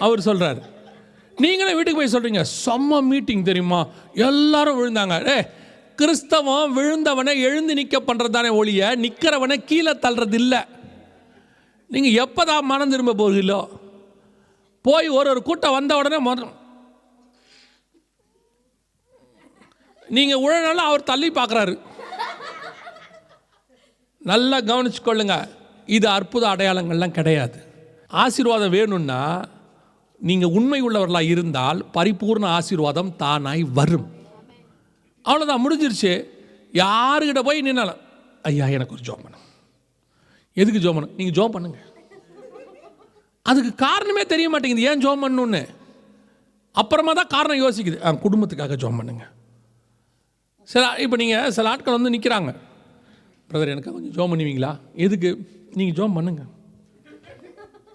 அவர் சொல்கிறார், நீங்களே வீட்டுக்கு போய் சொல்கிறீங்க செம்ம மீட்டிங் தெரியுமா, எல்லாரும் விழுந்தாங்க. கிறிஸ்தவம் விழுந்தவனை எழுந்து நிற்க பண்ணுறது தானே ஒழிய நிற்கிறவனை கீழே தள்ளுறது இல்லை. நீங்கள் எப்போ தான் மனம் திரும்ப போகிறீங்களோ, போய் ஒரு கூட்டம் வந்த உடனே நீங்கள் உழனாலும் அவர் தள்ளி பார்க்குறாரு. நல்லா கவனிச்சுக்கொள்ளுங்க, இது அற்புத அடையாளங்கள்லாம் கிடையாது. ஆசீர்வாதம் வேணும்னா நீங்கள் உண்மை உள்ளவர்களாக இருந்தால் பரிபூர்ண ஆசீர்வாதம் தானாய் வரும். அவ்வளோதான், முடிஞ்சிருச்சு. யாருக்கிட்ட போய் நின்னாலும் ஐயா எனக்கு ஒரு ஜோம் பண்ணும். எதுக்கு ஜோம் பண்ணும்? நீங்கள் ஜோம் பண்ணுங்க. அதுக்கு காரணமே தெரிய மாட்டேங்குது, ஏன் ஜோம் பண்ணணுன்னு. அப்புறமா தான் காரணம் யோசிக்குது. குடும்பத்துக்காக ஜோம் பண்ணுங்க. இப்போ நீங்கள் சில ஆட்கள் வந்து நிற்கிறாங்க, பிரதர் எனக்கு கொஞ்சம் ஜோம் பண்ணுவீங்களா? எதுக்கு? நீங்கள் ஜோம் பண்ணுங்க.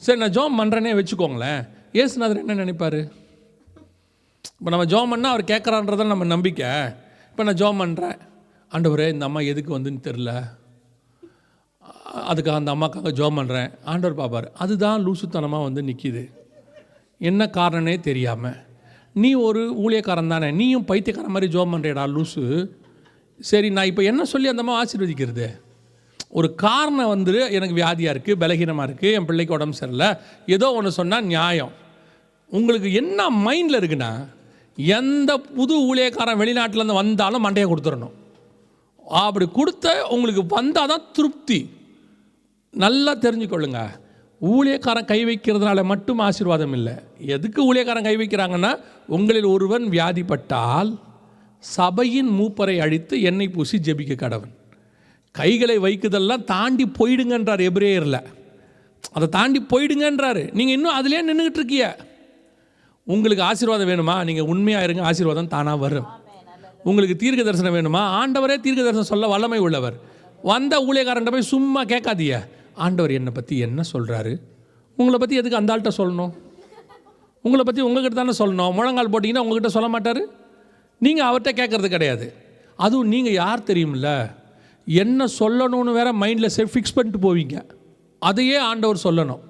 சரி நான் ஜோம் பண்ணுறேனே வச்சுக்கோங்களேன், ஏசுநாதர் என்ன நினைப்பார்? இப்போ நம்ம ஜோம் பண்ணால் அவர் கேட்குறான்றதான் நம்ம நம்பிக்கை. இப்போ நான் ஜோம் பண்ணுறேன், ஆண்டவரே இந்த அம்மா எதுக்கு வந்துன்னு தெரில, அதுக்காக அந்த அம்மாக்காக ஜோம் பண்ணுறேன். ஆண்டவர் பாப்பார், அதுதான் லூசுத்தனமாக வந்து நிற்கிது, என்ன காரணனே தெரியாமல். நீ ஒரு ஊழியக்காரன் தானே, நீயும் பைத்தியக்காரன் மாதிரி ஜோம் பண்ணுறேடா லூசு. சரி நான் இப்போ என்ன சொல்லி அந்த அம்மா ஆசீர்வதிக்கிறது? ஒரு காரணம் வந்து எனக்கு வியாதியாக இருக்குது, பலகீனமாக இருக்குது, என் பிள்ளைக்கு உடம்பு சரியில்லை, ஏதோ ஒன்று சொன்னால் நியாயம். உங்களுக்கு என்ன மைண்டில் இருக்குன்னா, எந்த புது ஊழியக்காரன் வெளிநாட்டிலேருந்து வந்தாலும் மண்டையை கொடுத்துடணும். அப்படி கொடுத்த உங்களுக்கு வந்தால் தான் திருப்தி. நல்லா தெரிஞ்சுக்கொள்ளுங்க, ஊழியக்காரன் கை வைக்கிறதுனால மட்டும் ஆசீர்வாதம் இல்லை. எதுக்கு ஊழியக்காரன் கை வைக்கிறாங்கன்னா, உங்களில் ஒருவன் வியாதிப்பட்டால் சபையின் மூப்பரை அழித்து எண்ணெய் பூசி ஜெபிக்க கடவன். கைகளை வைக்குதெல்லாம் தாண்டி போயிடுங்கன்றார் எபிரேயரில். அதை தாண்டி போயிடுங்கன்றாரு. நீங்கள் இன்னும் அதிலே நின்றுக்கிட்டு இருக்கிய. உங்களுக்கு ஆசீர்வாதம் வேணுமா? நீங்கள் உண்மையாக இருங்க, ஆசீர்வாதம் தானாக வரும். உங்களுக்கு தீர்க்க தரிசனம் வேணுமா? ஆண்டவரே தீர்க்க தரிசனம் சொல்ல வல்லமை உள்ளவர். வந்த ஊழியக்காரன்ட்ட போய் சும்மா கேட்காதீங்க, ஆண்டவர் என்னை பற்றி என்ன சொல்கிறாரு? உங்களை பற்றி எதுக்கு அந்த ஆள்கிட்ட சொல்லணும்? உங்களை பற்றி உங்கள்கிட்ட தானே சொல்லணும். முழங்கால் போட்டிங்கன்னா உங்கள்கிட்ட சொல்ல மாட்டார். நீங்கள் அவர்கிட்ட கேட்குறது கிடையாது. அதுவும் நீங்கள் யார் தெரியுமில்ல, என்ன சொல்லணும்னு வேறு மைண்டில் ஃபிக்ஸ் பண்ணிட்டு போவீங்க. அதையே ஆண்டவர் சொல்லணும்.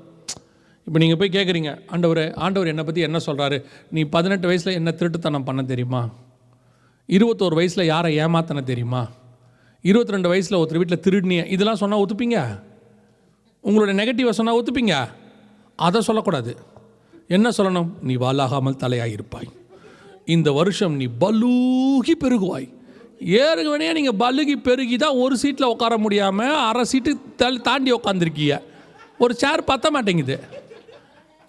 இப்போ நீங்கள் போய் கேட்குறீங்க, ஆண்டவர் என்னை பற்றி என்ன சொல்கிறாரு? நீ 18 வயசில் என்ன திருட்டுத்தனம் பண்ண தெரியுமா? 21 வயசில் யாரை ஏமாத்தன தெரியுமா? 22 வயசில் ஒருத்தர் வீட்டில் திருடினிய, இதெல்லாம் சொன்னால் ஒத்துப்பீங்க? உங்களோட நெகட்டிவை சொன்னால் ஒத்துப்பீங்க? அதை சொல்லக்கூடாது. என்ன சொல்லணும்? நீ வாலாகாமல் தலையாயிருப்பாய், இந்த வருஷம் நீ பலூகி பெருகுவாய். ஏற்கனவே நீங்கள் பலுகி பெருகி தான் ஒரு சீட்டில் உட்கார முடியாமல் அரை சீட்டு தாண்டி உட்காந்துருக்கீங்க. ஒரு சேர் பற்ற மாட்டேங்குது.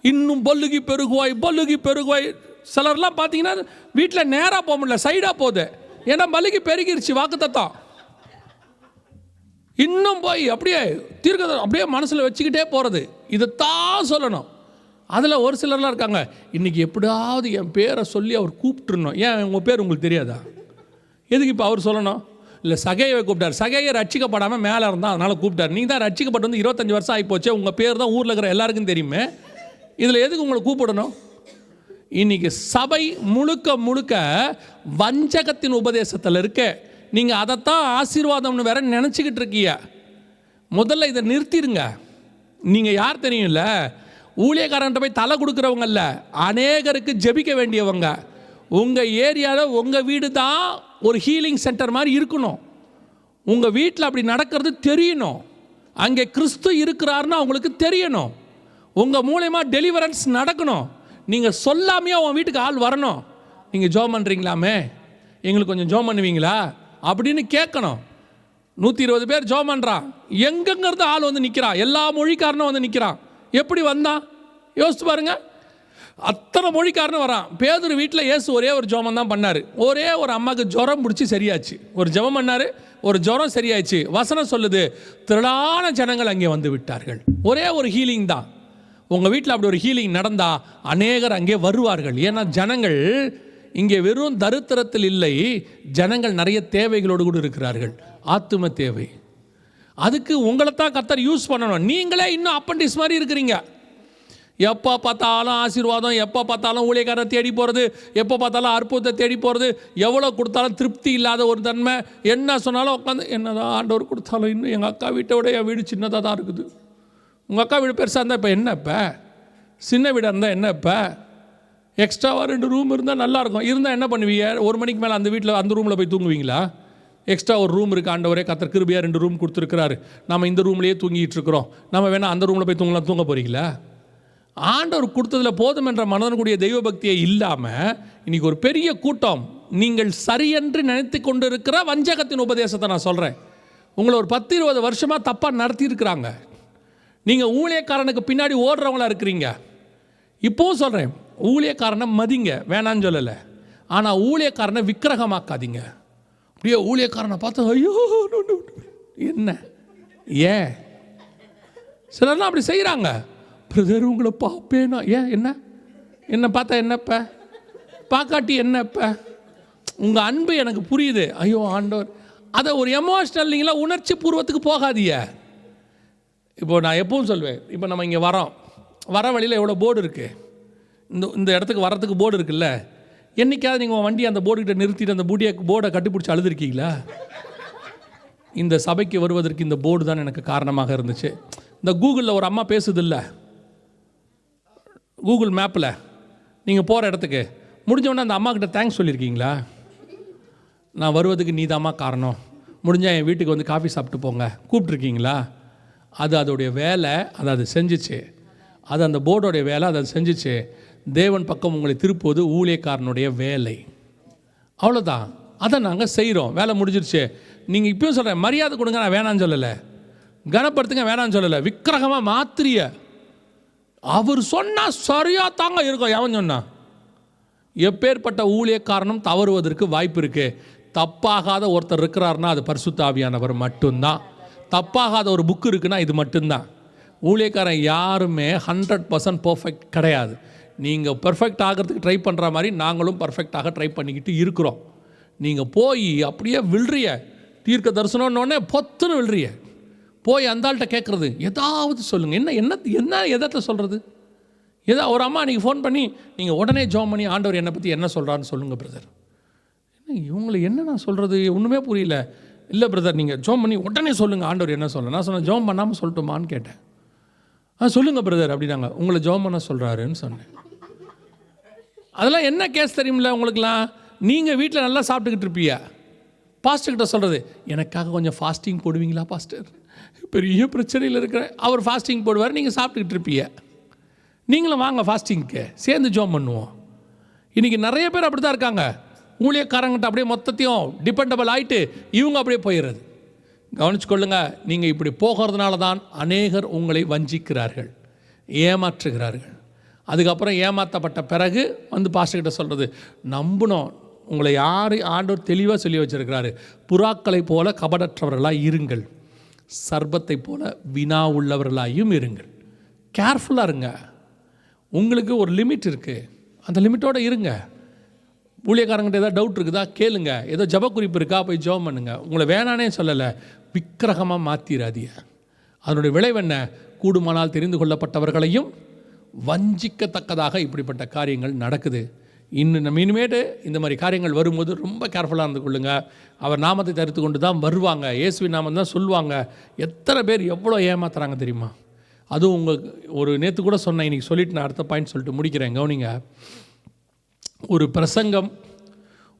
இன்னும் பல்லுகி பெருகுவாய், பல்லுகி பெருகுவாய். சிலர்லாம் பார்த்தீங்கன்னா வீட்டில் நேராக போக முடியல, சைடாக போகுது. ஏன்னா பல்லுகி பெருகிருச்சு வாக்குத்தத்தம். இன்னும் போய் அப்படியே தீர்க்க அப்படியே மனசில் வச்சுக்கிட்டே போகிறது. இதைத்தான் சொல்லணும். அதில் ஒரு சிலர்லாம் இருக்காங்க, இன்றைக்கி எப்படியாவது என் பேரை சொல்லி அவர் கூப்பிட்டுருணும். ஏன் உங்கள் பேர் உங்களுக்கு தெரியாதா? எதுக்கு இப்போ அவர் சொல்லணும்? இல்லை சகையை கூப்பிட்டார், சகையை ரட்சிக்கப்படாமல் மேலே இருந்தால் அதனால் கூப்பிட்டார். நீங்கள் தான் ரட்சிக்கப்பட்டு வந்து 25 வருஷம் ஆகிப்போச்சு, உங்கள் பேர் தான் ஊரில் இருக்கிற எல்லாருக்கும் தெரியுமே, இதில் எதுக்கு உங்களை கூப்பிடணும்? இன்றைக்கி சபை முழுக்க முழுக்க வஞ்சகத்தின் உபதேசத்தில் இருக்க, நீங்கள் அதைத்தான் ஆசீர்வாதம்னு வேற நினச்சிக்கிட்டு இருக்கீங்க. முதல்ல இதை நிறுத்திடுங்க. நீங்கள் யார் தெரியும்ல, ஊழியக்காரன்ட்ட போய் தலை கொடுக்குறவங்கல்ல, அநேகருக்கு ஜெபிக்க வேண்டியவங்க. உங்கள் ஏரியாவில் உங்கள் வீடு தான் ஒரு ஹீலிங் சென்டர் மாதிரி இருக்கணும். உங்கள் வீட்டில் அப்படி நடக்கிறது தெரியணும். அங்கே கிறிஸ்து இருக்கிறாருன்னு அவங்களுக்கு தெரியணும். உங்கள் மூலமா டெலிவரன்ஸ் நடக்கணும். நீங்கள் சொல்லாமையே உன் வீட்டுக்கு ஆள் வரணும். நீங்கள் ஜோம் பண்ணுறீங்களாமே, எங்களுக்கு கொஞ்சம் ஜோம் பண்ணுவீங்களா அப்படின்னு கேட்கணும். 120 பேர் ஜோம் பண்ணுறான், எங்கெங்கிறது ஆள் வந்து நிற்கிறான், எல்லா மொழிக்காரனும் வந்து நிற்கிறான். எப்படி வந்தான் யோசிச்சு பாருங்க. அத்தனை மொழிக்காரனும் வரான். பேதுரு வீட்டில் இயேசு ஒரே ஒரு ஜோமம் தான் பண்ணார். ஒரே ஒரு அம்மாவுக்கு ஜுரம் பிடிச்சி சரியாச்சு. ஒரு ஜெபம் பண்ணார், ஒரு ஜுரம் சரியாயிடுச்சு. வசனம் சொல்லுது, திரளான ஜனங்கள் அங்கே வந்து விட்டார்கள். ஒரே ஒரு ஹீலிங் தான். உங்கள் வீட்டில் அப்படி ஒரு ஹீலிங் நடந்தால் அநேகர் அங்கே வருவார்கள். ஏன்னா ஜனங்கள் இங்கே வெறும் தரித்திரத்தில் இல்லை, ஜனங்கள் நிறைய தேவைகளோடு கூட இருக்கிறார்கள். ஆத்தும தேவை. அதுக்கு உங்களை தான் கர்த்தர் யூஸ் பண்ணணும். நீங்களே இன்னும் அப்பண்டிஸ் மாதிரி இருக்கிறீங்க. எப்போ பார்த்தாலும் ஆசீர்வாதம், எப்போ பார்த்தாலும் ஊழியக்காரரை தேடி போகிறது, எப்போ பார்த்தாலும் அற்புதத்தை தேடி போகிறது, எவ்வளோ கொடுத்தாலும் திருப்தி இல்லாத ஒரு தன்மை. என்ன சொன்னாலும் உட்காந்து என்னதான் ஆண்டவர் கொடுத்தாலும் இன்னும் எங்கள் அக்கா வீட்டை விட என் வீடு சின்னதாக தான் இருக்குது. உங்கள் அக்கா வீடு பெருசாக இருந்தால் இப்போ என்ன, இப்போ சின்ன வீடாக இருந்தால் என்ன, இப்போ எக்ஸ்ட்ராவாக 2 ரூம் இருந்தால் நல்லாயிருக்கும். இருந்தால் என்ன பண்ணுவீங்க? 1 மணிக்கு மேலே அந்த வீட்டில் அந்த ரூமில் போய் தூங்குவீங்களா? எக்ஸ்ட்ரா ஒரு ரூம் இருக்குது, ஆண்டவரே கர்த்தர் கிருபையாக 2 ரூம் கொடுத்துருக்கிறாரு, நம்ம இந்த ரூம்லேயே தூங்கிட்டு இருக்கிறோம், நம்ம வேணால் அந்த ரூமில் போய் தூங்க போகிறீங்களா? ஆண்டவர் கொடுத்ததில் போதும் என்ற மனதனுடைய தெய்வ பக்தியை இல்லாமல் இன்றைக்கி ஒரு பெரிய கூட்டம் நீங்கள் சரியென்று நினைத்து கொண்டு இருக்கிற வஞ்சகத்தின் உபதேசத்தை நான் சொல்கிறேன். உங்களை ஒரு 10-20 வருஷமாக தப்பாக நடத்தியிருக்கிறாங்க. நீங்கள் ஊழியக்காரனுக்கு பின்னாடி ஓடுறவங்களா இருக்கிறீங்க. இப்போவும் சொல்கிறேன், ஊழியக்காரனை மதிங்க, வேணான்னு சொல்லலை. ஆனால் ஊழியக்காரனை விக்கிரகமாக்காதீங்க. அப்படியே ஊழியக்காரனை பார்த்து ஐயோ என்ன, ஏன் சிலர்லாம் அப்படி செய்கிறாங்க. பிரதர் உங்களை பார்ப்பேனா, ஏன் என்ன பார்த்தா என்னப்ப, பார்க்காட்டி என்னப்ப, உங்கள் அன்பு எனக்கு புரியுது, ஐயோ ஆண்டவர், அதை ஒரு எமோஷ்னல் இல்லைங்களா, உணர்ச்சி பூர்வத்துக்கு போகாதீங்க. இப்போது நான் எப்பவும் சொல்வேன், இப்போ நம்ம இங்கே வர வழியில் எவ்வளோ போர்டு இருக்குது, இந்த இடத்துக்கு வரத்துக்கு போர்டு இருக்குல்ல, என்றைக்காவது நீங்கள் வண்டி அந்த போர்டுக்கிட்ட நிறுத்திட்டு அந்த போர்டை கட்டிப்பிடிச்சி அழுதுருக்கீங்களா? இந்த சபைக்கு வருவதற்கு இந்த போர்டு தான் எனக்கு காரணமாக இருந்துச்சு. இந்த கூகுளில் ஒரு அம்மா பேசுது இல்லை, கூகுள் மேப்பில் நீங்கள் போகிற இடத்துக்கு முடிஞ்சவொடனே அந்த அம்மா கிட்ட தேங்க்ஸ் சொல்லியிருக்கீங்களா? நான் வருவதுக்கு நீ தாம்மா காரணம், முடிஞ்சால் என் வீட்டுக்கு வந்து காஃபி சாப்பிட்டு போங்க கூப்பிட்ருக்கீங்களா? அது அதோடைய வேலை, அது செஞ்சிச்சு. அது அந்த போர்டோடைய வேலை, அது செஞ்சிச்சு. தேவன் பக்கம் உங்களை திருப்புவது ஊழியக்காரனுடைய வேலை. அவ்வளோதான், அதை நாங்கள் செய்கிறோம், வேலை முடிஞ்சிருச்சு. நீங்கள் இப்பயும் சொல்கிறேன், மரியாதை கொடுங்க, நான் வேணான்னு சொல்லலை, கனப்படுத்துங்க வேணான்னு சொல்லலை, விக்கிரகமாக மாத்திரிய அவர் சொன்னால் சரியாக தாங்க இருக்கும். எவன் சொன்னா? எப்பேற்பட்ட ஊழியக்காரனும் தவறுவதற்கு வாய்ப்பு இருக்குது. தப்பாகாத ஒருத்தர் இருக்கிறாருன்னா அது பரிசுத்த ஆவியானவர் மட்டும்தான். தப்பாகாத ஒரு புக்கு இருக்குன்னா இது மட்டும்தான். ஊழியக்காரன் யாருமே 100% பர்ஃபெக்ட் கிடையாது. நீங்கள் பர்ஃபெக்ட் ஆகிறதுக்கு ட்ரை பண்ணுற மாதிரி நாங்களும் பர்ஃபெக்டாக ட்ரை பண்ணிக்கிட்டு இருக்கிறோம். நீங்கள் போய் அப்படியே விழுறிய, தீர்க்க தரிசனம்னோடனே பொத்துன்னு விழுறிய, போய் அந்த ஆள்கிட்ட கேட்குறது ஏதாவது சொல்லுங்கள், என்ன எதத்தை சொல்கிறது? ஒரு அம்மா நீங்கள் ஃபோன் பண்ணி நீங்கள் உடனே ஜோம் பண்ணி ஆண்டவர் என்னை பற்றி என்ன சொல்கிறான்னு சொல்லுங்கள் பிரதர். இவங்களை என்ன நான் சொல்கிறது ஒன்றுமே புரியல. இல்லை பிரதர், நீங்கள் ஜோம் பண்ணி உடனே சொல்லுங்கள் ஆண்டவர் என்ன சொல்ல. நான் சொன்னேன், ஜோம் பண்ணாமல் சொல்லட்டுமான்னு கேட்டேன். சொல்லுங்கள் பிரதர் அப்படின்னாங்க. உங்களை ஜோம் பண்ண சொல்கிறாருன்னு சொன்னேன். அதெல்லாம் என்ன கேஸ் தெரியுமில்ல உங்களுக்குலாம்? நீங்கள் வீட்டில் நல்லா சாப்பிட்டுக்கிட்டு இருப்பீங்க, பாஸ்டர்கிட்ட சொல்கிறது எனக்காக கொஞ்சம் ஃபாஸ்டிங் போடுவீங்களா பாஸ்டர், பெரிய பிரச்சனையில் இருக்கிற. அவர் ஃபாஸ்டிங் போடுவார், நீங்கள் சாப்பிட்டுக்கிட்டு இருப்பீங்க. நீங்களும் வாங்க ஃபாஸ்டிங்க்கு சேர்ந்து ஜோம் பண்ணுவோம். இன்றைக்கி நிறைய பேர் அப்படி தான் இருக்காங்க. ஊழியக்காரங்கிட்ட அப்படியே மொத்தத்தையும் டிபெண்டபிள் ஆகிட்டு இவங்க அப்படியே போயிடுறது. கவனிச்சுக்கொள்ளுங்க, நீங்கள் இப்படி போகிறதுனால தான் அநேகர் உங்களை வஞ்சிக்கிறார்கள், ஏமாற்றுகிறார்கள். அதுக்கப்புறம் ஏமாற்றப்பட்ட பிறகு வந்து பாஸ்டர்கிட்ட சொல்கிறது நம்பணும். உங்களை ஆண்டவர் தெளிவாக சொல்லி வச்சுருக்கிறாரு, புறாக்களை போல கபடற்றவர்களாக இருங்கள், சர்பத்தை போல வினா உள்ளவர்களாயும் இருங்கள். கேர்ஃபுல்லாக இருங்க. உங்களுக்கு ஒரு லிமிட் இருக்குது, அந்த லிமிட்டோடு இருங்க. ஊழியக்காரங்கிட்ட ஏதாவது டவுட் இருக்குதா கேளுங்க, ஏதோ ஜப குறிப்பு இருக்கா போய் ஜெபம் பண்ணுங்க. உங்களை வேணானே சொல்லலை, விக்கிரகமாக மாற்றிடாதீங்க. அதனுடைய விளைவு என்ன? கூடுமானால் தெரிந்து கொள்ளப்பட்டவர்களையும் வஞ்சிக்கத்தக்கதாக இப்படிப்பட்ட காரியங்கள் நடக்குது. நம்ம இனிமேட்டு இந்த மாதிரி காரியங்கள் வரும்போது ரொம்ப கேர்ஃபுல்லாக இருந்து கொள்ளுங்க. அவர் நாமத்தை தரித்து கொண்டு தான் வருவாங்க, இயேசுவின் நாமம் தான் சொல்லுவாங்க. எத்தனை பேர் எவ்வளோ ஏமாத்துறாங்க தெரியுமா? அதுவும் உங்களுக்கு ஒரு நேற்று கூட சொன்னேன், இன்றைக்கி சொல்லிவிட்டு நான் அடுத்த பாயிண்ட் சொல்லிட்டு முடிக்கிறேன். கவனிங்க, ஒரு பிரசங்கம்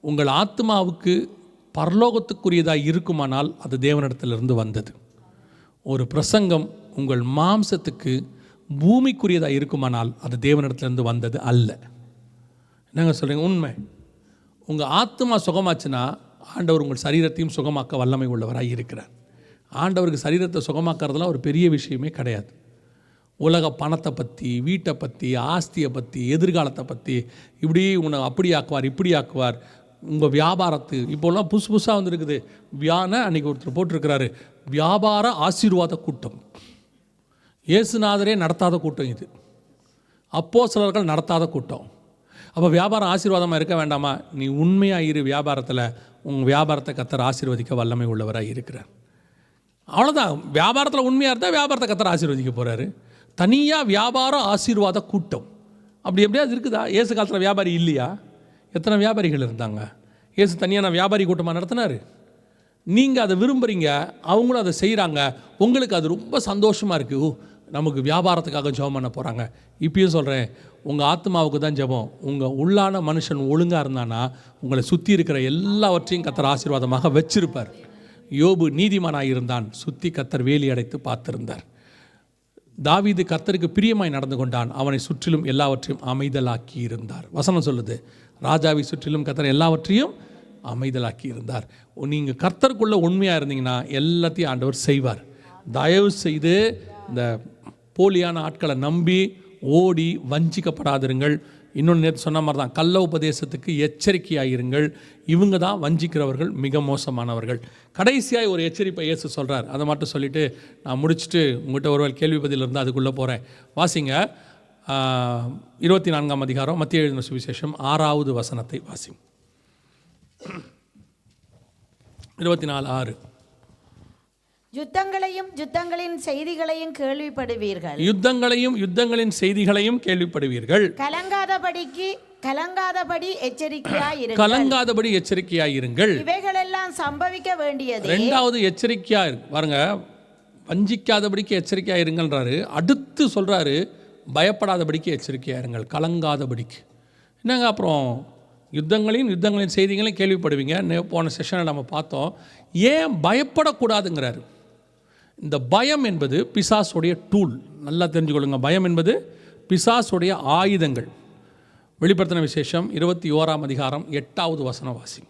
உங்கள் ஆத்மாவுக்கு பரலோகத்துக்குரியதாக இருக்குமானால் அது தேவனிடத்திலிருந்து வந்தது. ஒரு பிரசங்கம் உங்கள் மாம்சத்துக்கு பூமிக்குரியதாக இருக்குமானால் அது தேவனிடத்திலிருந்து வந்தது அல்ல. என்னங்க சொல்கிறீங்க? உண்மை. உங்கள் ஆத்மா சுகமாச்சுன்னா ஆண்டவர் உங்கள் சரீரத்தையும் சுகமாக்க வல்லமை உள்ளவராக இருக்கிறார். ஆண்டவருக்கு சரீரத்தை சுகமாக்கிறதுலாம் ஒரு பெரிய விஷயமே கிடையாது. உலக பணத்தை பற்றி, வீட்டை பற்றி, ஆஸ்தியை பற்றி, எதிர்காலத்தை பற்றி, இப்படி உன்னை அப்படி ஆக்குவார் இப்படி ஆக்குவார், உங்கள் வியாபாரத்து இப்போலாம் புதுசாக வந்துருக்குது. அன்றைக்கி ஒருத்தர் போட்டிருக்கிறாரு, வியாபார ஆசீர்வாத கூட்டம். இயேசுநாதரே நடத்தாத கூட்டம் இது, அப்போஸ்தலர்கள் நடத்தாத கூட்டம். அப்போ வியாபாரம் ஆசீர்வாதமாக இருக்க வேண்டாமா? நீ உண்மையாக இரு வியாபாரத்தில், உங்கள் வியாபாரத்தை கர்த்தர் ஆசீர்வதிக்க வல்லமை உள்ளவராக இருக்கிறார். அவ்வளோதான். வியாபாரத்தில் உண்மையாக இருந்தால் வியாபாரத்தை கர்த்தர் ஆசீர்வதிக்க போகிறாரு. தனியாக வியாபாரம் ஆசீர்வாத கூட்டம். அப்படி எப்படியாவது இருக்குதா? இயேசு காலத்தில் வியாபாரி இல்லையா? எத்தனை வியாபாரிகள் இருந்தாங்க? இயேசு தனியாக வியாபாரி கூட்டமாக நடத்தினார். நீங்கள் அதை விரும்புகிறீங்க, அவங்களும் அதை செய்கிறாங்க, உங்களுக்கு அது ரொம்ப சந்தோஷமாக இருக்குது. நமக்கு வியாபாரத்துக்காக ஜெபம் பண்ண போகிறாங்க. இப்பயும் சொல்கிறேன், உங்கள் ஆத்மாவுக்கு தான் ஜெபம். உங்கள் உள்ளான மனுஷன் ஒழுங்காக இருந்தானா உங்களை சுற்றி இருக்கிற எல்லாவற்றையும் கர்த்தர் ஆசீர்வாதமாக வச்சிருப்பார். யோபு நீதிமானாக இருந்தான், சுற்றி கர்த்தர் வேலி அடைத்து பார்த்திருந்தார். தாவீது கர்த்தருக்கு பிரியமாய் நடந்து கொண்டான், அவனை சுற்றிலும் எல்லாவற்றையும் அமைதலாக்கி இருந்தார். வசனம் சொல்லுது, ராஜாவை சுற்றிலும் கர்த்தர் எல்லாவற்றையும் அமைதலாக்கி இருந்தார். நீங்கள் கர்த்தருக்குள்ளே உண்மையாக இருந்தீங்கன்னா எல்லாத்தையும் ஆண்டவர் செய்வார். தயவு செய்து இந்த போலியான ஆட்களை நம்பி ஓடி வஞ்சிக்கப்படாதிருங்கள். இன்னொன்று நேற்று சொன்ன மாதிரி தான், கள்ள உபதேசத்துக்கு எச்சரிக்கையாயிருங்கள். இவங்க தான் வஞ்சிக்கிறவர்கள், மிக மோசமானவர்கள். கடைசியாக ஒரு எச்சரிப்பை இயேசு சொல்கிறார். அதை மட்டும் சொல்லிவிட்டு நான் முடிச்சுட்டு உங்கள்கிட்ட ஒருவேளை கேள்வி பதில் இருந்தால் அதுக்குள்ளே போகிறேன். வாசிங்க 24ஆம் அதிகாரம் மத்திய எழுதின சுவிசேஷம் 6வது வசனத்தை வாசிங்க. 24:6. யுத்தங்களையும் யுத்தங்களின் செய்திகளையும் கேள்விப்படுவீர்கள். யுத்தங்களையும் யுத்தங்களின் செய்திகளையும் கேள்விப்படுவீர்கள். கலங்காதபடி எச்சரிக்கையாயிருங்கள். கலங்காதபடி எச்சரிக்கையாயிருங்கள். இவைகளெல்லாம் சம்பவிக்க வேண்டியது. ரெண்டாவது எச்சரிக்கையா பாருங்க, வஞ்சிக்காதபடிக்கு எச்சரிக்கையாயிருங்கன்றாரு. அடுத்து சொல்றாரு, பயப்படாதபடிக்கு எச்சரிக்கையாயிருங்கள், கலங்காதபடிக்கு. என்னங்க அப்புறம் யுத்தங்களின் செய்திகளையும் கேள்விப்படுவீங்க. போன செஷனில் நம்ம பார்த்தோம். ஏன் பயப்படக்கூடாதுங்கிறாரு? இந்த பயம் என்பது பிசாசுடைய டூல். நல்லா தெரிஞ்சுக்கொள்ளுங்க, பயம் என்பது பிசாசுடைய ஆயுதங்கள். வெளிப்படுத்தின விசேஷம் 21ஆம் அதிகாரம் 8வது வசனம் வாசிங்க.